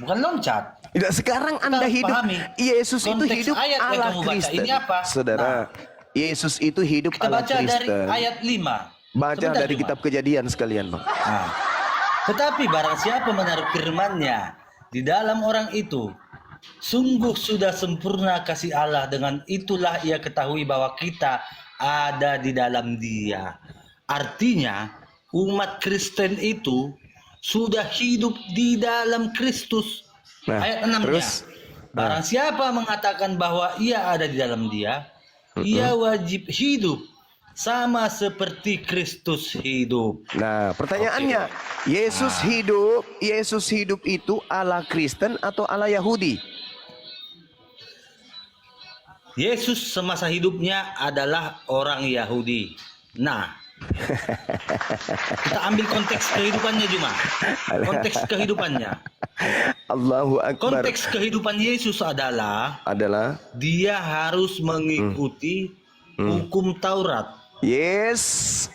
Bukan loncat. Tidak, sekarang Kita Anda harus hidup. pahami Yesus itu konteks hidup ayat yang ala kamu baca Kristen. ini apa. Saudara, Nah, Yesus itu hidup kita ala baca dari Kristen. ayat 5. Baca Sebentar, dari Juma. kitab Kejadian sekalian, Bang. Nah, tetapi barang siapa menaruh firman-Nya di dalam orang itu, sungguh sudah sempurna kasih Allah, dengan itulah ia ketahui bahwa kita ada di dalam Dia. Artinya, umat Kristen itu sudah hidup di dalam Kristus. Nah, Ayat 6-nya. terus? Barang siapa mengatakan bahwa ia ada di dalam Dia, ia wajib hidup sama seperti Kristus hidup. Nah, pertanyaannya, Yesus hidup itu ala Kristen atau ala Yahudi? Yesus semasa hidupnya adalah orang Yahudi. Nah, kita ambil konteks kehidupannya, Juma. Konteks kehidupannya. Allahu Akbar. Konteks kehidupan Yesus adalah dia harus mengikuti hukum Taurat Yes,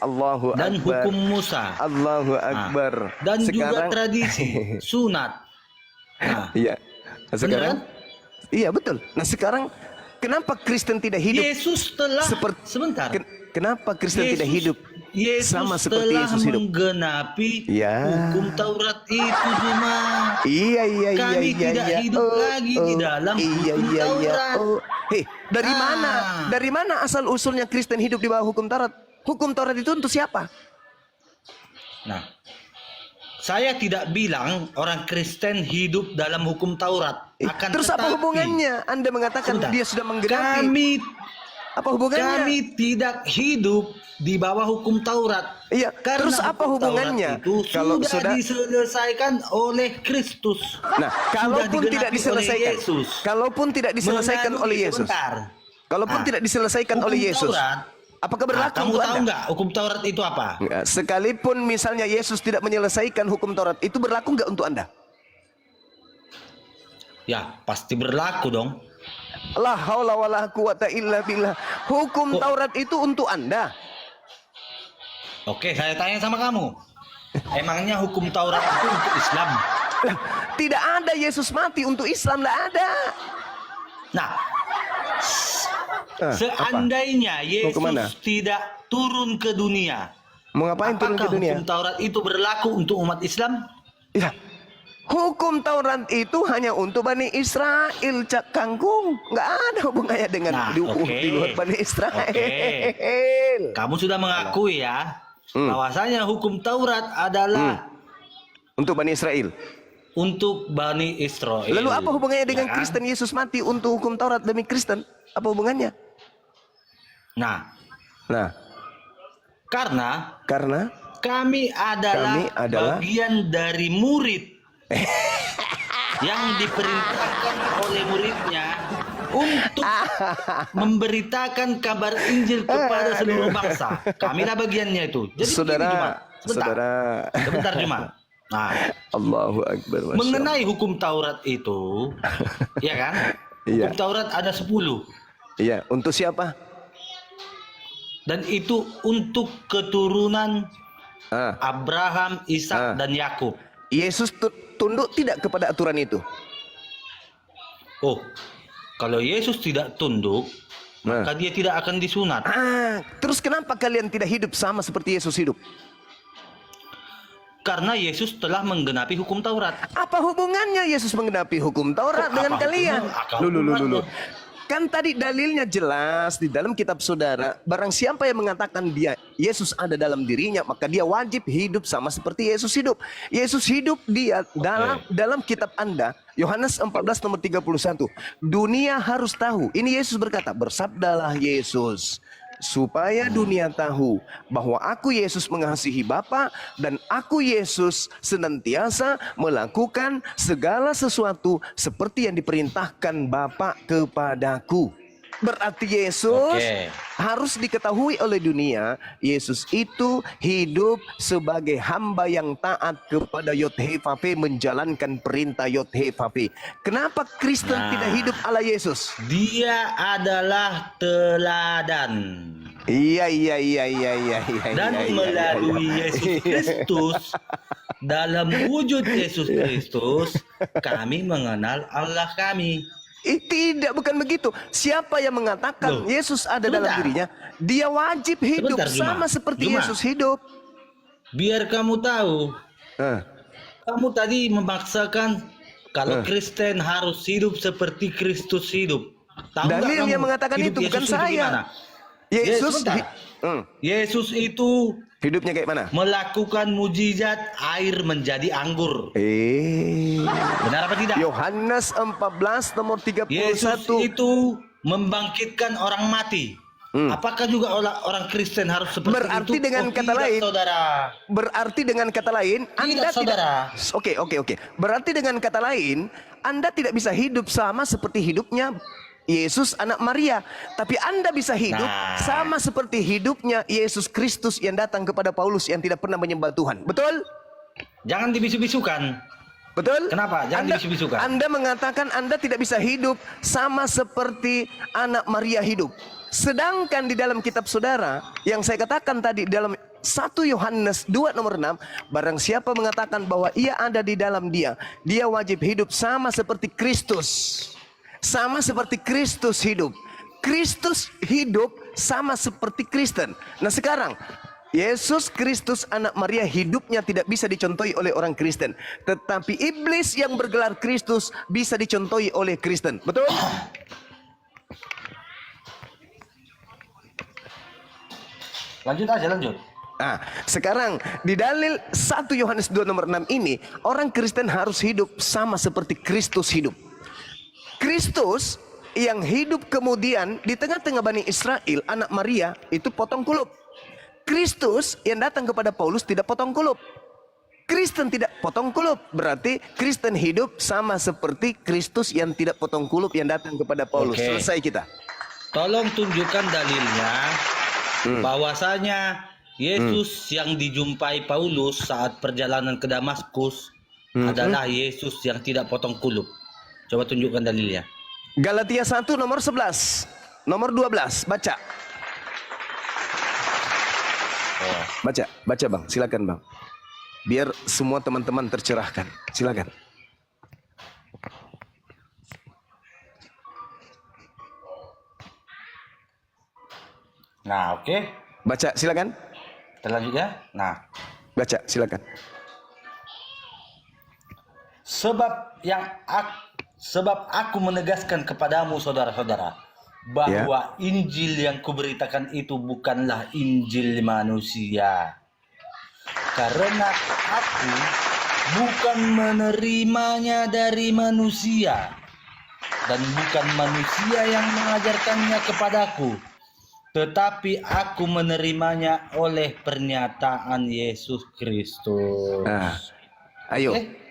Allahu dan Akbar. hukum Musa. Allahu Akbar. Dan juga Sekarang, tradisi, sunat. Nah, iya. Sekarang, beneran? iya betul. Nah sekarang, kenapa Kristen tidak hidup? Yesus telah Seperti, sebentar. Kenapa Kristen tidak hidup Yesus sama seperti telah Yesus hidup? menggenapi Ya. hukum Taurat itu, Juma. Iya. Kami tidak hidup lagi di dalam hukum Taurat. Hei, dari mana? Dari mana asal usulnya Kristen hidup di bawah hukum Taurat? Hukum Taurat itu untuk siapa? Nah, saya tidak bilang orang Kristen hidup dalam hukum Taurat. Terus apa hubungannya? Anda mengatakan dia sudah menggenapi. Apa hubungannya? Kami tidak hidup di bawah hukum Taurat. Iya. Karena Terus apa hukum hubungannya? Taurat itu Kalau sudah diselesaikan oleh Kristus. Nah, kalaupun tidak diselesaikan, oleh Yesus, kalaupun tidak diselesaikan oleh Yesus, apakah berlaku kamu untuk tahu Anda? nggak hukum Taurat itu apa? Enggak. Sekalipun misalnya Yesus tidak menyelesaikan hukum Taurat, itu berlaku nggak untuk Anda? Ya, pasti berlaku dong. La haula wala quwata illa billah. Hukum Taurat itu untuk Anda. Oke, saya tanya sama kamu. Emangnya hukum Taurat itu untuk Islam? Lah, tidak ada Yesus mati untuk Islam, tidak ada. Nah, seandainya Yesus tidak turun ke dunia, mau ngapain turun ke dunia? Hukum Taurat itu berlaku untuk umat Islam? Ya. Hukum Taurat itu hanya untuk Bani Israel, Cak Kangkung. Nggak ada hubungannya dengan di luar Bani Israel. Kamu sudah mengakui ya, bahwasanya hukum Taurat adalah untuk Bani Israel. Untuk Bani Israel. Lalu apa hubungannya dengan Kristen? Yesus mati untuk hukum Taurat demi Kristen. Apa hubungannya? Nah. Karena kami adalah bagian dari murid yang diperintahkan oleh muridnya untuk memberitakan kabar Injil kepada seluruh bangsa. Kamilah bagiannya itu. Jadi sebentar Juma. Nah, Allahu Akbar. mengenai hukum Taurat itu, ya kan? Hukum Taurat ada 10. Iya, untuk siapa? Dan itu untuk keturunan Abraham, Ishak dan Yakub. Yesus tunduk tidak kepada aturan itu? Oh, kalau Yesus tidak tunduk, maka dia tidak akan disunat. Terus kenapa kalian tidak hidup sama seperti Yesus hidup? Karena Yesus telah menggenapi hukum Taurat. Apa hubungannya Yesus menggenapi hukum Taurat dengan kalian? Loh. Kan tadi dalilnya jelas di dalam kitab saudara. Barang siapa yang mengatakan Yesus ada dalam dirinya, maka dia wajib hidup sama seperti Yesus hidup. Yesus hidup dia dalam kitab Anda, Yohanes 14 nomor 31. Dunia harus tahu. Ini Yesus berkata, bersabdalah Yesus, supaya dunia tahu bahwa aku Yesus mengasihi Bapa dan aku Yesus senantiasa melakukan segala sesuatu seperti yang diperintahkan Bapa kepadaku. Berarti Yesus harus diketahui oleh dunia, Yesus itu hidup sebagai hamba yang taat kepada Yod-Heh-Vaveh, menjalankan perintah Yod-Heh-Vaveh. Kenapa Kristen tidak hidup ala Yesus? Dia adalah teladan. Iya. Dan melalui Yesus Kristus, dalam wujud Yesus Kristus kami mengenal Allah kami. Tidak, bukan begitu. Siapa yang mengatakan Loh, Yesus ada dalam sebentar. dirinya, dia wajib hidup Sebentar, Juma. sama seperti Juma. Yesus hidup. Biar kamu tahu, Ah, kamu tadi memaksakan kalau Kristen harus hidup seperti Kristus hidup. Tahu nggak dalil kamu yang mengatakan hidup itu bukan Yesus itu saya. gimana? Yesus sebentar. Yesus itu hidupnya kayak mana? melakukan mujizat air menjadi anggur. Benar apa tidak? Yohanes 14 nomor 31. Yesus itu membangkitkan orang mati. Apakah juga orang Kristen harus seperti Berarti itu? dengan kata tidak, lain, saudara. Berarti dengan kata lain, Anda saudara. tidak. Oke. Berarti dengan kata lain, Anda tidak bisa hidup sama seperti hidupnya Yesus anak Maria, tapi Anda bisa hidup sama seperti hidupnya Yesus Kristus yang datang kepada Paulus yang tidak pernah menyembah Tuhan. Betul? Jangan dibisu-bisukan. Betul? Kenapa? Jangan dibisu-bisukan. Anda mengatakan Anda tidak bisa hidup sama seperti anak Maria hidup. Sedangkan di dalam kitab saudara yang saya katakan tadi dalam 1 Yohanes 2 nomor 6, barang siapa mengatakan bahwa ia ada di dalam dia, dia wajib hidup sama seperti Kristus. Sama seperti Kristus hidup. Kristus hidup sama seperti Kristen. Nah sekarang Yesus Kristus anak Maria hidupnya tidak bisa dicontohi oleh orang Kristen, tetapi iblis yang bergelar Kristus bisa dicontohi oleh Kristen. Betul? Lanjut aja, lanjut. Nah, sekarang di dalil 1 Yohanes 2 nomor 6 ini, orang Kristen harus hidup sama seperti Kristus hidup. Kristus yang hidup kemudian di tengah-tengah Bani Israel, anak Maria, itu potong kulup. Kristus yang datang kepada Paulus tidak potong kulup. Kristen tidak potong kulup. Berarti Kristen hidup sama seperti Kristus yang tidak potong kulup yang datang kepada Paulus. Oke. Selesai kita. Tolong tunjukkan dalilnya bahwasanya Yesus yang dijumpai Paulus saat perjalanan ke Damaskus adalah Yesus yang tidak potong kulup. Coba tunjukkan dalilnya. Galatia 1 nomor 11. Nomor 12. Baca. Baca bang. Silakan bang. Biar semua teman-teman tercerahkan. Silakan. Nah, oke. Baca, silakan. Terlanjut ya. Nah, Baca, silakan. sebab aku menegaskan kepadamu saudara-saudara bahwa Injil yang kuberitakan itu bukanlah Injil manusia. Karena aku bukan menerimanya dari manusia dan bukan manusia yang mengajarkannya kepadaku, tetapi aku menerimanya oleh pernyataan Yesus Kristus. Nah, ayo. Oke?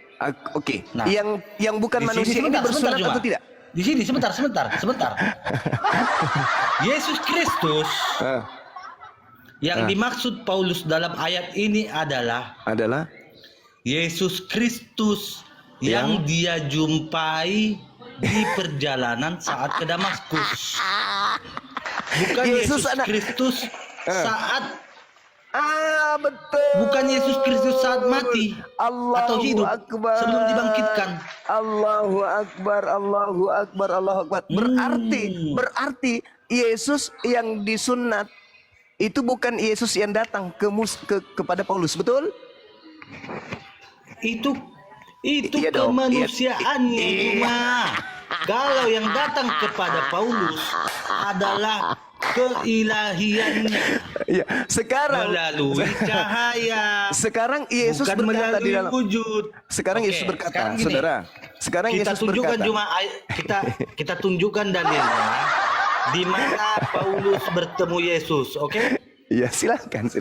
Oke. Nah, yang bukan di sini manusia ini sebentar, bersunat Juma. atau tidak? Di sini sebentar. Yesus Kristus yang dimaksud Paulus dalam ayat ini adalah Yesus Kristus yang dia jumpai di perjalanan saat ke Damaskus. Bukan Yesus Kristus saat betul. Bukan Yesus Kristus saat mati atau hidup sebelum dibangkitkan. Allahu Akbar. Berarti Yesus yang disunat itu bukan Yesus yang datang kepada Paulus, betul? Itu Iya dong. kemanusiaannya cuma. Kalau yang datang kepada Paulus adalah keilahiannya. Iya, sekarang melalui cahaya. Sekarang Yesus bukan berkata melalui di dalam wujud. Sekarang Yesus berkata, saudara. Sekarang kita Yesus tunjukkan berkata. kita tunjukkan dalilnya di mana Paulus bertemu Yesus, oke? Ya silakan.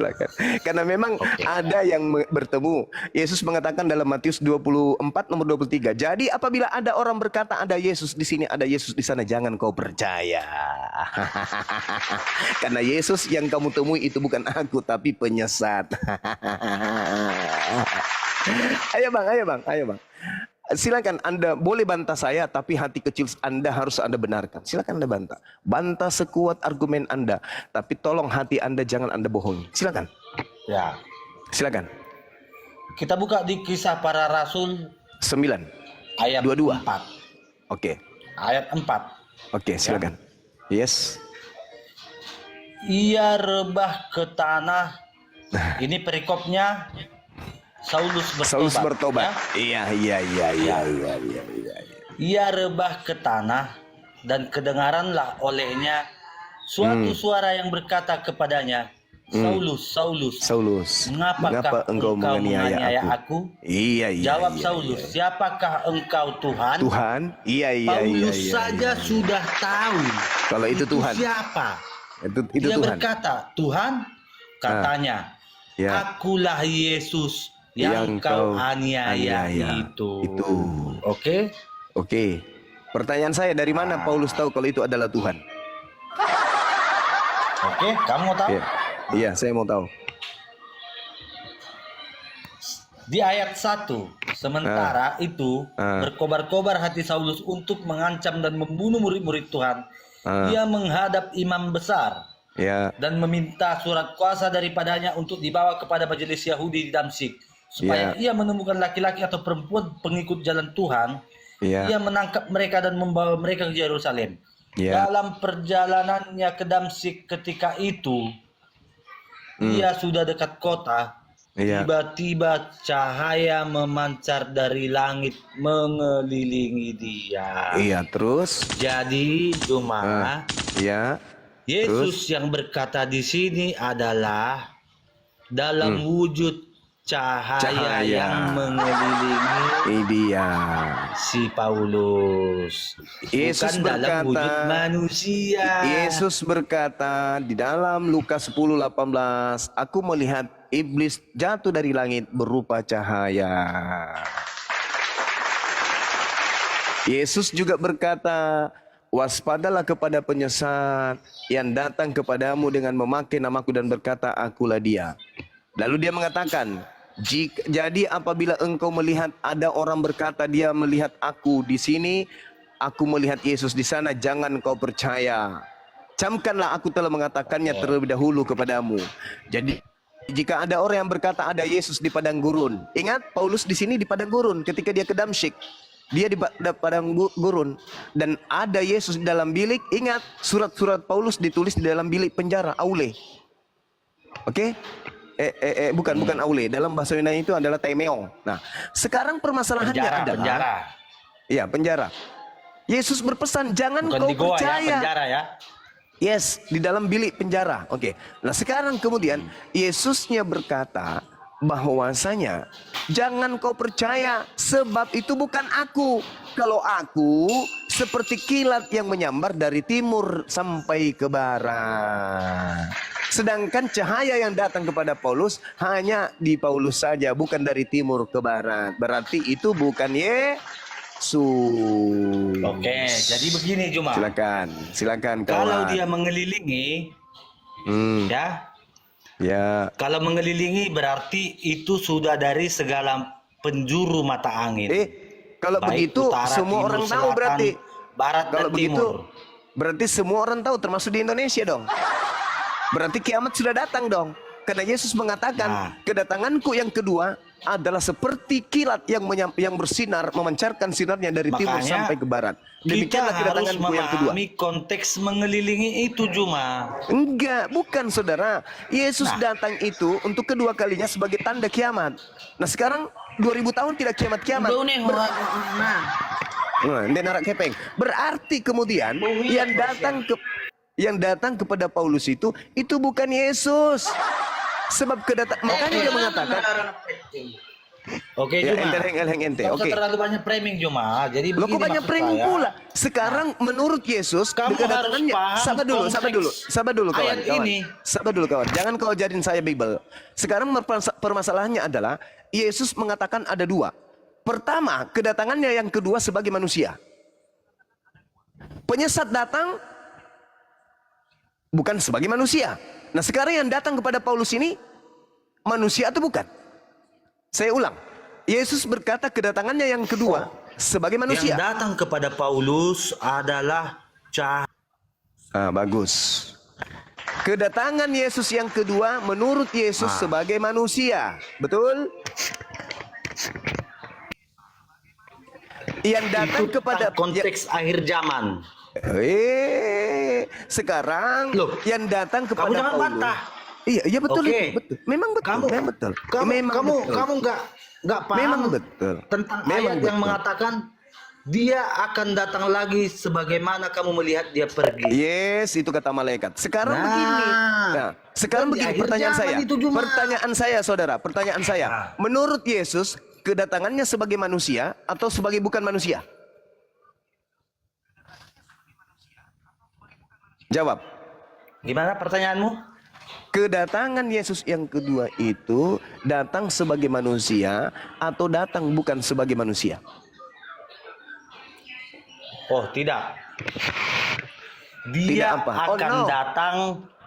Karena memang ada yang bertemu. Yesus mengatakan dalam Matius 24 nomor 23. Jadi apabila ada orang berkata ada Yesus di sini, ada Yesus di sana, jangan kau percaya. Karena Yesus yang kamu temui itu bukan aku tapi penyesat. Ayo bang. Silakan Anda boleh bantah saya, tapi hati kecil Anda harus Anda benarkan. Silakan Anda bantah. Bantah sekuat argumen Anda, tapi tolong hati Anda jangan Anda bohongi. Silakan. Ya. Silakan. Kita buka di Kisah Para Rasul 9. ayat 22. 4. Oke. Ayat 4. Oke, silakan. Yes. Ia rebah ke tanah. Ini perikopnya Saulus bertobat. ya. Iya. Ia rebah ke tanah dan kedengaranlah olehnya suatu suara yang berkata kepadanya, Saulus, Saulus, mengapa engkau menganiaya aku? Iya. Jawab Saulus, siapakah engkau Tuhan? Tuhan. Iya. Paulus saja sudah tahu. Kalau itu Tuhan. Siapa? Itu Dia Tuhan. berkata, Tuhan, katanya, Ya. akulah Yesus yang kau aniaya itu. Oke? Oke. Pertanyaan saya, dari mana Paulus tahu kalau itu adalah Tuhan? Oke, kamu mau tahu? Iya, saya mau tahu. Di ayat 1, sementara itu berkobar-kobar hati Saulus untuk mengancam dan membunuh murid-murid Tuhan. Dia menghadap imam besar Ya. dan meminta surat kuasa daripadanya untuk dibawa kepada majelis Yahudi di Damsyik, supaya ia menemukan laki-laki atau perempuan pengikut jalan Tuhan. Ya. Ia menangkap mereka dan membawa mereka ke Yerusalem. Ya. Dalam perjalanannya ke Damsyik ketika itu, ia sudah dekat kota. Ya. Tiba-tiba cahaya memancar dari langit mengelilingi dia. Iya, terus? Jadi cuma Ya. Yesus yang berkata di sini adalah dalam wujud cahaya yang mengelilingi Ini dia. si Paulus. Yesus Bukan dalam berkata- wujud manusia. Yesus berkata di dalam Lukas 10:18, aku melihat iblis jatuh dari langit berupa cahaya. Yesus juga berkata, waspadalah kepada penyesat yang datang kepadamu dengan memakai namaku dan berkata, akulah dia. Lalu dia mengatakan, jadi apabila engkau melihat ada orang berkata dia melihat aku di sini, aku melihat Yesus di sana, jangan kau percaya. Camkanlah aku telah mengatakannya terlebih dahulu kepadamu. Jadi jika ada orang yang berkata ada Yesus di padang gurun, ingat Paulus di sini di padang gurun ketika dia ke Damsyik. Dia di padang gurun dan ada Yesus di dalam bilik. Ingat surat-surat Paulus ditulis di dalam bilik penjara, aule. Oke? Bukan aule. Dalam bahasa Yunani itu adalah temeo. Nah, sekarang permasalahannya adalah penjara. Iya, penjara. Yesus berpesan jangan Bukan kau di goa percaya. ya, penjara ya. Yes, di dalam bilik penjara. Oke. Nah, sekarang kemudian Yesusnya berkata bahwasanya jangan kau percaya sebab itu bukan aku. Kalau aku seperti kilat yang menyambar dari timur sampai ke barat. Sedangkan cahaya yang datang kepada Paulus hanya di Paulus saja, bukan dari timur ke barat. Berarti itu bukan Yesus. Oke, jadi begini cuma. Silakan kawan. Kalau dia mengelilingi, ya. Kalau mengelilingi berarti itu sudah dari segala penjuru mata angin. Kalau Baik begitu utara, semua timur, orang tahu selatan, berarti. barat Kalau dan begitu timur. berarti semua orang tahu termasuk di Indonesia dong. Berarti kiamat sudah datang dong. Karena Yesus mengatakan kedatanganku yang kedua adalah seperti kilat yang bersinar, memancarkan sinarnya dari timur Makanya, sampai ke barat. Kita Demikianlah harus kedatanganku yang kedua. memahami konteks mengelilingi itu cuma. Enggak, bukan saudara. Yesus datang itu untuk kedua kalinya sebagai tanda kiamat. Nah sekarang 2000 tahun tidak kiamat-kiamat. Dia narak kepeng. Berarti kemudian yang datang kepada Paulus itu bukan Yesus. Sebab makanya dia mengatakan Oke, ya, cuma. ente. Nggak usah Oke. terlalu banyak framing cuma. Jadi Loh, kok begini banyak maksud framing saya. pula? Sekarang menurut Yesus Kamu kedatangannya. harus paham Sabar dulu kawan. ayat ini. Sabar dulu kawan. Jangan kau jadiin saya Bible. Sekarang permasalahannya adalah Yesus mengatakan ada dua. Pertama, kedatangannya yang kedua sebagai manusia. Penyesat datang bukan sebagai manusia. Nah sekarang yang datang kepada Paulus ini manusia atau bukan? Saya ulang. Yesus berkata kedatangannya yang kedua sebagai manusia. Yang datang kepada Paulus adalah cahaya. Bagus. Kedatangan Yesus yang kedua menurut Yesus sebagai manusia. Betul? yang datang Itu kepada konteks akhir zaman. sekarang Loh, yang datang kepada kamu jangan Paulus. bantah. Iya betul Oke. itu, betul. Memang betul, Kamu memang betul. kamu Memang kamu betul. kamu nggak paham Memang betul. tentang Memang ayat yang betul. mengatakan dia akan datang lagi sebagaimana kamu melihat dia pergi. Yes, itu kata malaikat. Sekarang Nah, begini. Nah, sekarang dan di begini akhir pertanyaan zaman saya. itu cuma- Pertanyaan saya, saudara. Pertanyaan saya. Nah. Menurut Yesus, kedatangannya sebagai manusia atau sebagai bukan manusia? Jawab. Gimana pertanyaanmu? Kedatangan Yesus yang kedua itu datang sebagai manusia atau datang bukan sebagai manusia? Oh, tidak. Tidak Dia apa? Oh, akan no. datang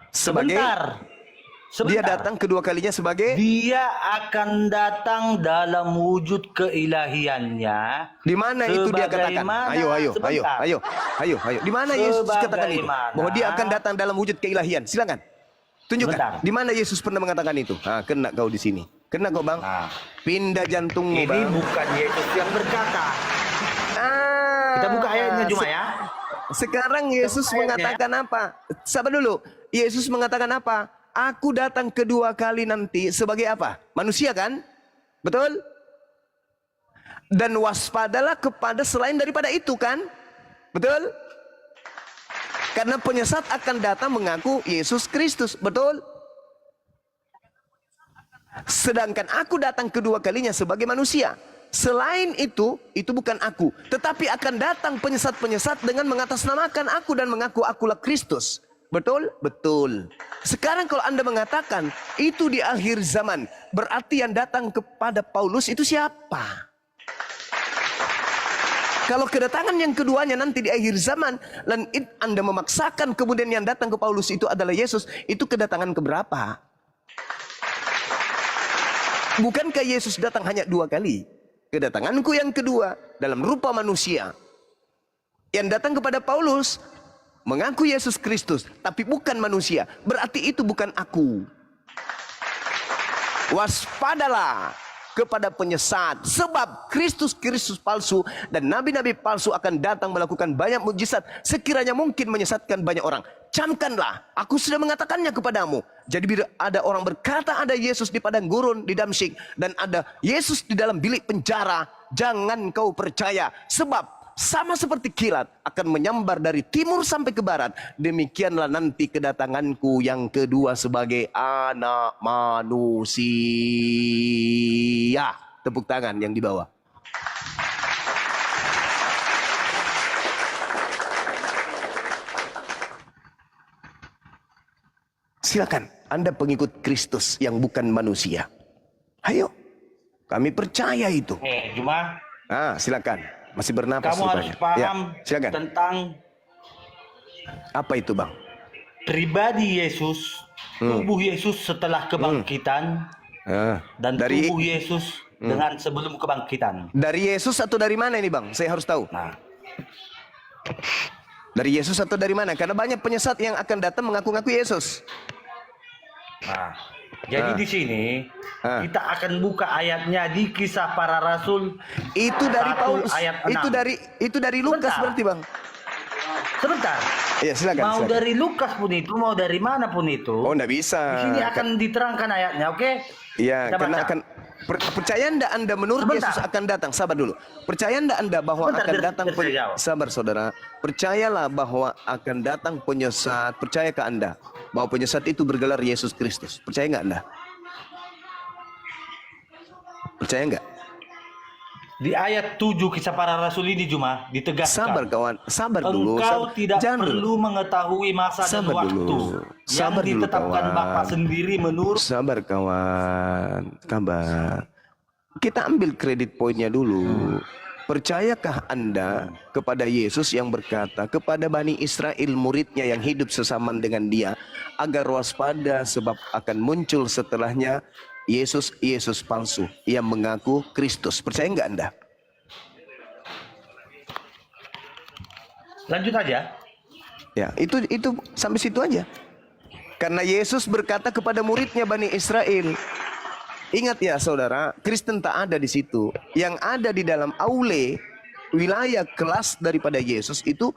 Sebagai- sebentar. Dia datang kedua kalinya sebagai Dia akan datang dalam wujud keilahiannya. di mana itu dia katakan? Sebagaimana- Ayo. sebentar. Di mana Yesus katakan itu? Sebagaimana- Bahwa dia akan datang dalam wujud keilahian. Silakan. Tunjukkan. Sebentar. Di mana Yesus pernah mengatakan itu? Ah, kena kau di sini. Kena kau, Bang. Nah, Pindah jantungmu, ini Bang. bukan Yesus yang berkata. Ah, Kita buka ayatnya cuma ya. Sekarang Yesus Kita buka ayatnya. mengatakan apa? Sabar dulu. Yesus mengatakan apa? Aku datang kedua kali nanti sebagai apa? Manusia kan? Betul? Dan waspadalah kepada selain daripada itu kan? Betul? Karena penyesat akan datang mengaku Yesus Kristus. Betul? Sedangkan aku datang kedua kalinya sebagai manusia. Selain itu bukan aku. Tetapi akan datang penyesat-penyesat dengan mengatasnamakan aku dan mengaku akulah Kristus. Betul? Betul. Sekarang kalau Anda mengatakan itu di akhir zaman, berarti yang datang kepada Paulus itu siapa? Kalau kedatangan yang keduanya nanti di akhir zaman, dan Anda memaksakan kemudian yang datang ke Paulus itu adalah Yesus, itu kedatangan keberapa? Bukankah Yesus datang hanya 2 kali? Kedatanganku yang kedua dalam rupa manusia. Yang datang kepada Paulus mengaku Yesus Kristus, tapi bukan manusia. Berarti itu bukan aku. Waspadalah kepada penyesat, sebab Kristus palsu dan nabi-nabi palsu akan datang melakukan banyak mujizat sekiranya mungkin menyesatkan banyak orang. Camkanlah, aku sudah mengatakannya kepadamu. Jadi bila ada orang berkata ada Yesus di padang gurun di Damsyik dan ada Yesus di dalam bilik penjara, jangan kau percaya, sebab sama seperti kilat akan menyambar dari timur sampai ke barat. Demikianlah nanti kedatanganku yang kedua sebagai anak manusia. Tepuk tangan yang di bawah. Silakan, Anda pengikut Kristus yang bukan manusia. Ayo, kami percaya itu. Cuma Silakan. Masih bernapas kamu harus rupanya. paham Silakan. tentang Apa itu, Bang? pribadi Yesus, tubuh Yesus setelah kebangkitan, dan dari tubuh Yesus dengan sebelum kebangkitan. dari Yesus atau dari mana ini, Bang? Saya harus tahu. Nah, Dari Yesus atau dari mana? Karena banyak penyesat yang akan datang mengaku-ngaku Yesus. jadi di sini kita akan buka ayatnya di Kisah Para Rasul. Itu dari 1 Paulus. ayat 6. Itu dari Lukas Sebentar. berarti, Bang. Sebentar. Iya, silakan. Mau silakan. dari Lukas pun itu, mau dari mana pun itu. Oh, enggak bisa. Di sini akan diterangkan ayatnya, oke? Iya, Kita karena baca. akan percaya enggak Anda menurut Sebentar. Yesus akan datang? Sabar dulu. Percaya enggak Anda bahwa Sebentar, akan biar- datang biar saya jawab. Sabar, Saudara. Percayalah bahwa akan datang penyesat. Percayakah Anda bahwa penyesat itu bergelar Yesus Kristus? Percaya enggak Anda? Percaya enggak? Di ayat 7 Kisah Para Rasul ini cuma ditegaskan. Sabar kawan, sabar dulu. Engkau tidak Jangan perlu dulu. mengetahui masa dan Sabar waktu dulu. yang Sabar dulu, ditetapkan kawan. Bapa sendiri menurut. Sabar kawan, kabar. Kita ambil kredit poinnya dulu. Percayakah Anda kepada Yesus yang berkata kepada Bani Israel muridnya yang hidup sesaman dengan dia, agar waspada sebab akan muncul setelahnya Yesus palsu yang mengaku Kristus. Percaya enggak Anda? Lanjut aja. Ya, itu sampai situ aja. Karena Yesus berkata kepada muridnya Bani Israel, ingat ya saudara, Kristen tak ada di situ. Yang ada di dalam aule wilayah kelas daripada Yesus itu,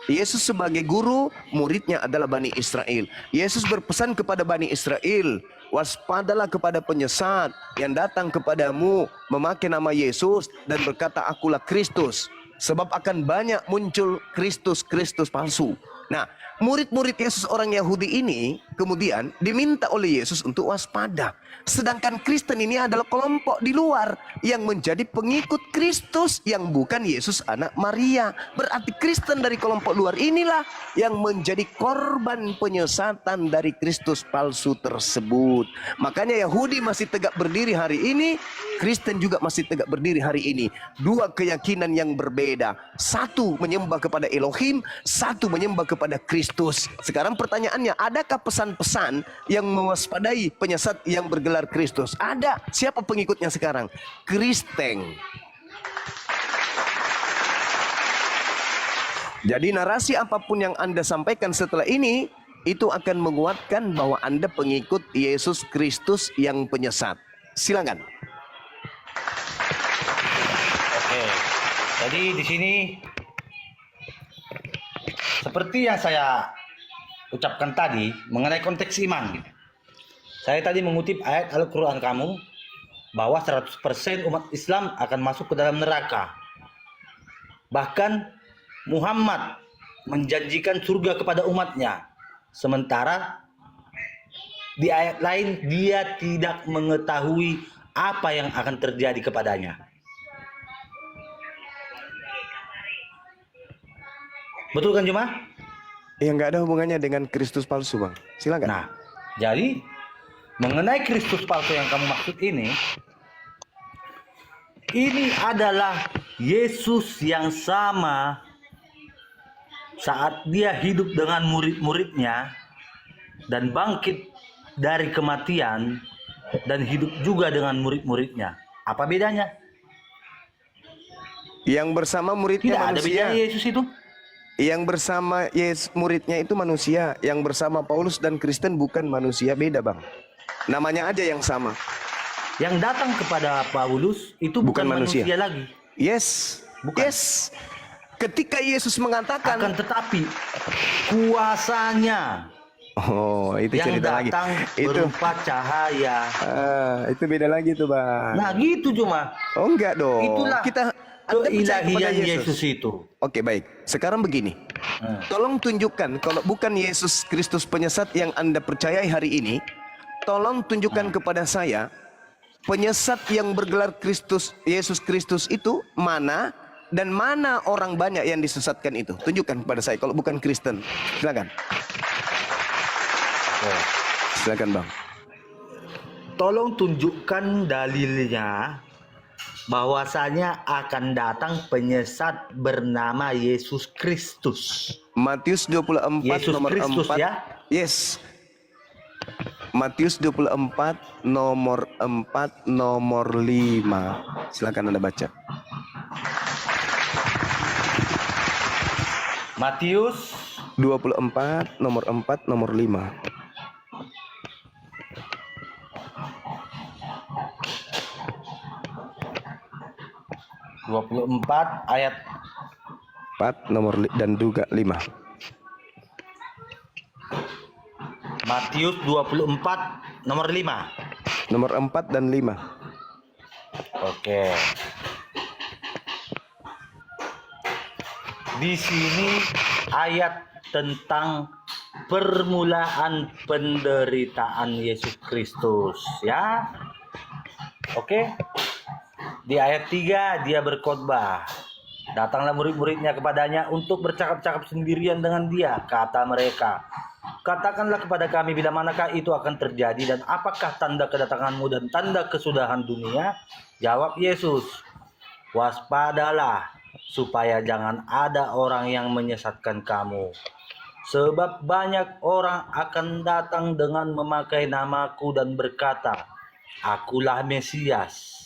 Yesus sebagai guru, muridnya adalah Bani Israel. Yesus berpesan kepada Bani Israel, waspadalah kepada penyesat yang datang kepadamu memakai nama Yesus dan berkata, akulah Kristus. Sebab akan banyak muncul Kristus palsu. Nah, murid-murid Yesus orang Yahudi ini kemudian diminta oleh Yesus untuk waspada. Sedangkan Kristen ini adalah kelompok di luar yang menjadi pengikut Kristus yang bukan Yesus anak Maria. Berarti Kristen dari kelompok luar inilah yang menjadi korban penyesatan dari Kristus palsu tersebut. Makanya Yahudi masih tegak berdiri hari ini, Kristen juga masih tegak berdiri hari ini. Dua keyakinan yang berbeda. Satu menyembah kepada Elohim, satu menyembah kepada Kristus. Sekarang pertanyaannya, adakah pesan-pesan yang mewaspadai penyesat yang bergelar Kristus? Ada. Siapa pengikutnya sekarang? Kristen. Jadi narasi apapun yang Anda sampaikan setelah ini, itu akan menguatkan bahwa Anda pengikut Yesus Kristus yang penyesat. Silakan. Oke. Jadi di sini seperti yang saya ucapkan tadi mengenai konteks iman. Saya tadi mengutip ayat Al-Quran kamu bahwa 100% umat Islam akan masuk ke dalam neraka. Bahkan Muhammad menjanjikan surga kepada umatnya. Sementara di ayat lain dia tidak mengetahui apa yang akan terjadi kepadanya. Betul kan Juma? Yang nggak ada hubungannya dengan Kristus palsu, Bang. Silakan. Nah, jadi mengenai Kristus palsu yang kamu maksud ini adalah Yesus yang sama saat dia hidup dengan murid-muridnya dan bangkit dari kematian dan hidup juga dengan murid-muridnya. Apa bedanya? Yang bersama muridnya Tidak ada manusia. bedanya Yesus itu. Yang bersama Yesus muridnya itu manusia. Yang bersama Paulus dan Kristen bukan manusia, beda, Bang. Namanya aja yang sama. Yang datang kepada Paulus itu bukan manusia lagi. Yes. Bukan. Yes. Ketika Yesus mengatakan, Akan tetapi kuasanya oh, itu yang cerita lagi. datang Itu berupa cahaya. itu beda lagi tuh, Bang. Nah gitu cuma. Oh, enggak dong. Itulah Anda percaya kepada keilahian Yesus itu. Oke, baik. Sekarang begini. Tolong tunjukkan kalau bukan Yesus Kristus penyesat yang Anda percayai hari ini, tolong tunjukkan kepada saya penyesat yang bergelar Kristus, Yesus Kristus itu mana dan mana orang banyak yang disesatkan itu. Tunjukkan kepada saya kalau bukan Kristen. Silakan. Silakan, Bang. Tolong tunjukkan dalilnya bahwasanya akan datang penyesat bernama Yesus Kristus. Matius 24 Yesus nomor Kristus 4. ya. Yes. Matius 24 nomor 4 nomor 5. Silakan Anda baca. Matius 24 nomor 4 nomor 5. ayat 4 nomor dan juga 5. Matius 24 nomor 5. Nomor 4 dan 5. Oke. Di sini ayat tentang permulaan penderitaan Yesus Kristus ya. Oke. Di ayat 3 dia berkhotbah. Datanglah murid-muridnya kepadanya untuk bercakap-cakap sendirian dengan dia. Kata mereka, katakanlah kepada kami bila manakah itu akan terjadi dan apakah tanda kedatanganmu dan tanda kesudahan dunia? Jawab Yesus, waspadalah supaya jangan ada orang yang menyesatkan kamu. Sebab banyak orang akan datang dengan memakai namaku dan berkata, akulah Mesias.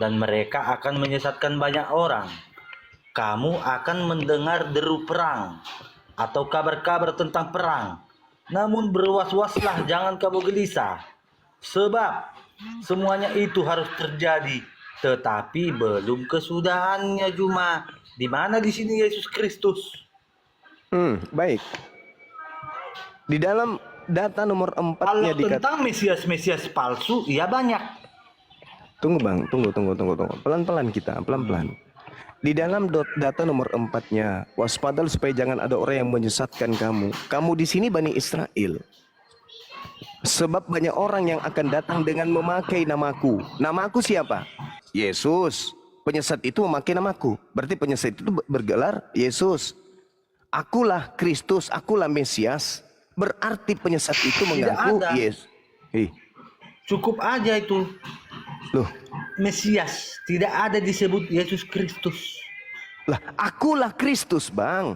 Dan mereka akan menyesatkan banyak orang. Kamu akan mendengar deru perang atau kabar-kabar tentang perang. Namun berwas-waslah, jangan kamu gelisah. Sebab semuanya itu harus terjadi, tetapi belum kesudahannya Juma. Di mana di sini Yesus Kristus? Baik. Di dalam data nomor 4-nya Kalau tentang Mesias palsu, ya banyak. Tunggu Bang, tunggu. Pelan-pelan kita, pelan-pelan. Di dalam data nomor 4-nya, waspadalah supaya jangan ada orang yang menyesatkan kamu. Kamu di sini Bani Israel. Sebab banyak orang yang akan datang dengan memakai namaku. Namaku siapa? Yesus. Penyesat itu memakai namaku. Berarti penyesat itu bergelar Yesus. Akulah Kristus, akulah Mesias. Berarti penyesat itu mengaku Yesus. Cukup aja itu. Loh, Mesias, tidak ada disebut Yesus Kristus. lah, akulah Kristus, Bang.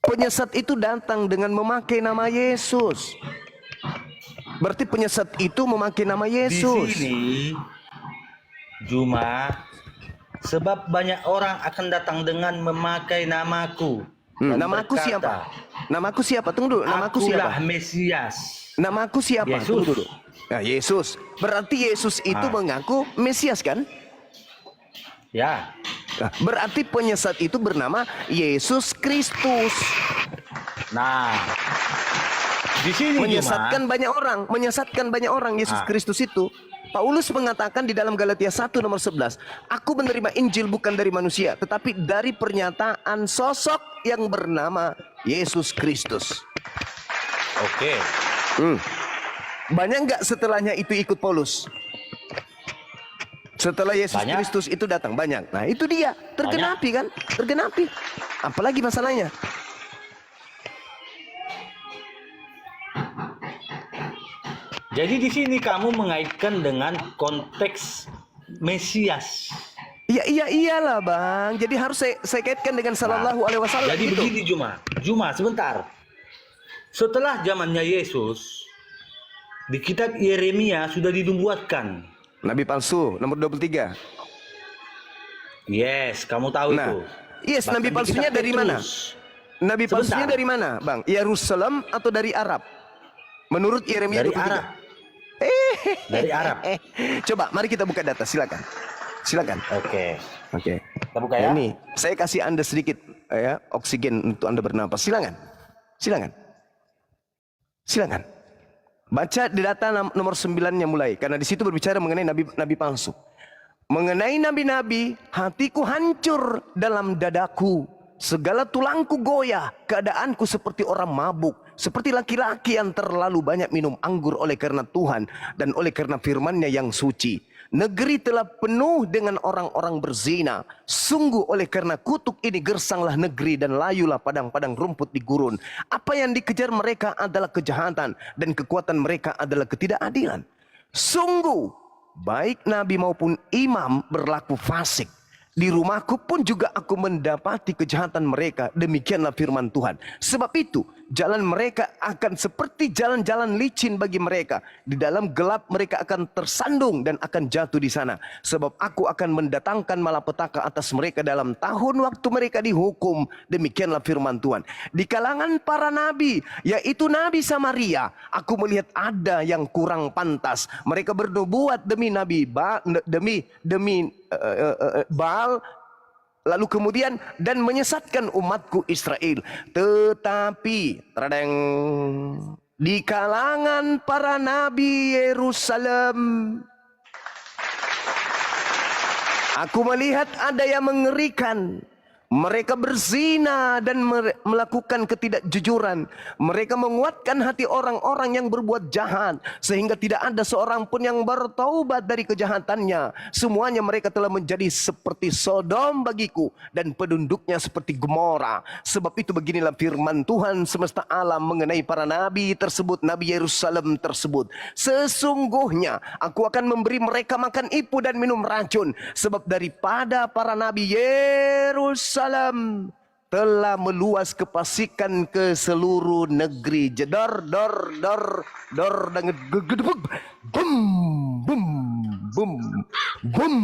Penyesat itu datang dengan memakai nama Yesus. Berarti penyesat itu memakai nama Yesus. Di sini, Juma, sebab banyak orang akan datang dengan memakai namaku. Namaku siapa? Namaku siapa? Tunggu dulu. Namaku siapa? Akulah Mesias. Namaku siapa? Yesus. Tunggu dulu. Nah, Yesus. Berarti Yesus itu mengaku Mesias kan? Ya. Nah, berarti penyesat itu bernama Yesus Kristus. Nah, di sini Menyesatkan banyak orang Yesus Kristus itu. Paulus mengatakan di dalam Galatia 1 nomor 11, aku menerima Injil bukan dari manusia, tetapi dari pernyataan sosok yang bernama Yesus Kristus. Oke. Banyak nggak setelahnya itu ikut Paulus? Setelah Yesus Kristus itu datang, banyak. Nah itu dia, tergenapi kan? Tergenapi. Apalagi masalahnya? Jadi di sini kamu mengaitkan dengan konteks Mesias. Iya iyalah Bang. Jadi harus saya kaitkan dengan sallallahu alaihi wasallam. Jadi gitu. begini Juma sebentar. Setelah zamannya Yesus, di kitab Yeremia sudah dinubuatkan. Nabi palsu nomor 23. Yes, kamu tahu itu. Yes, Bahkan Nabi di palsunya kitab dari mana? Petrus. Nabi palsunya Sebentar. dari mana, Bang? Yerusalem atau dari Arab? Menurut Yeremia Dari 23. Arab. Dari Arab. Coba, mari kita buka data, silakan. Oke. Kita buka ya. Ini, saya kasih Anda sedikit ya, oksigen untuk Anda bernapas. Silakan. Baca di data nomor 9-nya mulai, karena di situ berbicara mengenai nabi palsu. Mengenai nabi-nabi, hatiku hancur dalam dadaku. Segala tulangku goyah, keadaanku seperti orang mabuk, seperti laki-laki yang terlalu banyak minum anggur oleh karena Tuhan dan oleh karena firman-Nya yang suci. Negeri telah penuh dengan orang-orang berzina. Sungguh oleh karena kutuk ini gersanglah negeri dan layulah padang-padang rumput di gurun. Apa yang dikejar mereka adalah kejahatan dan kekuatan mereka adalah ketidakadilan. Sungguh baik nabi maupun imam berlaku fasik. Di rumahku pun juga aku mendapati kejahatan mereka. Demikianlah firman Tuhan. Sebab itu jalan mereka akan seperti jalan-jalan licin bagi mereka. Di dalam gelap mereka akan tersandung dan akan jatuh di sana. Sebab aku akan mendatangkan malapetaka atas mereka dalam tahun waktu mereka dihukum. Demikianlah firman Tuhan. Di kalangan para nabi, yaitu Nabi Samaria, aku melihat ada yang kurang pantas. Mereka bernubuat demi nabi Baal, lalu kemudian dan menyesatkan umatku Israel. Tetapi di kalangan para nabi Yerusalem, aku melihat ada yang mengerikan. Mereka berzina dan melakukan ketidakjujuran. Mereka menguatkan hati orang-orang yang berbuat jahat, sehingga tidak ada seorang pun yang bertaubat dari kejahatannya. Semuanya mereka telah menjadi seperti Sodom bagiku, dan penduduknya seperti Gomora. Sebab itu beginilah firman Tuhan semesta alam mengenai para nabi tersebut, nabi Yerusalem tersebut. Sesungguhnya aku akan memberi mereka makan ipu dan minum racun. Sebab daripada para nabi Yerusalem telah meluas kefasikan ke seluruh negeri. Jedor dan gedebuk. Bum bum bum bum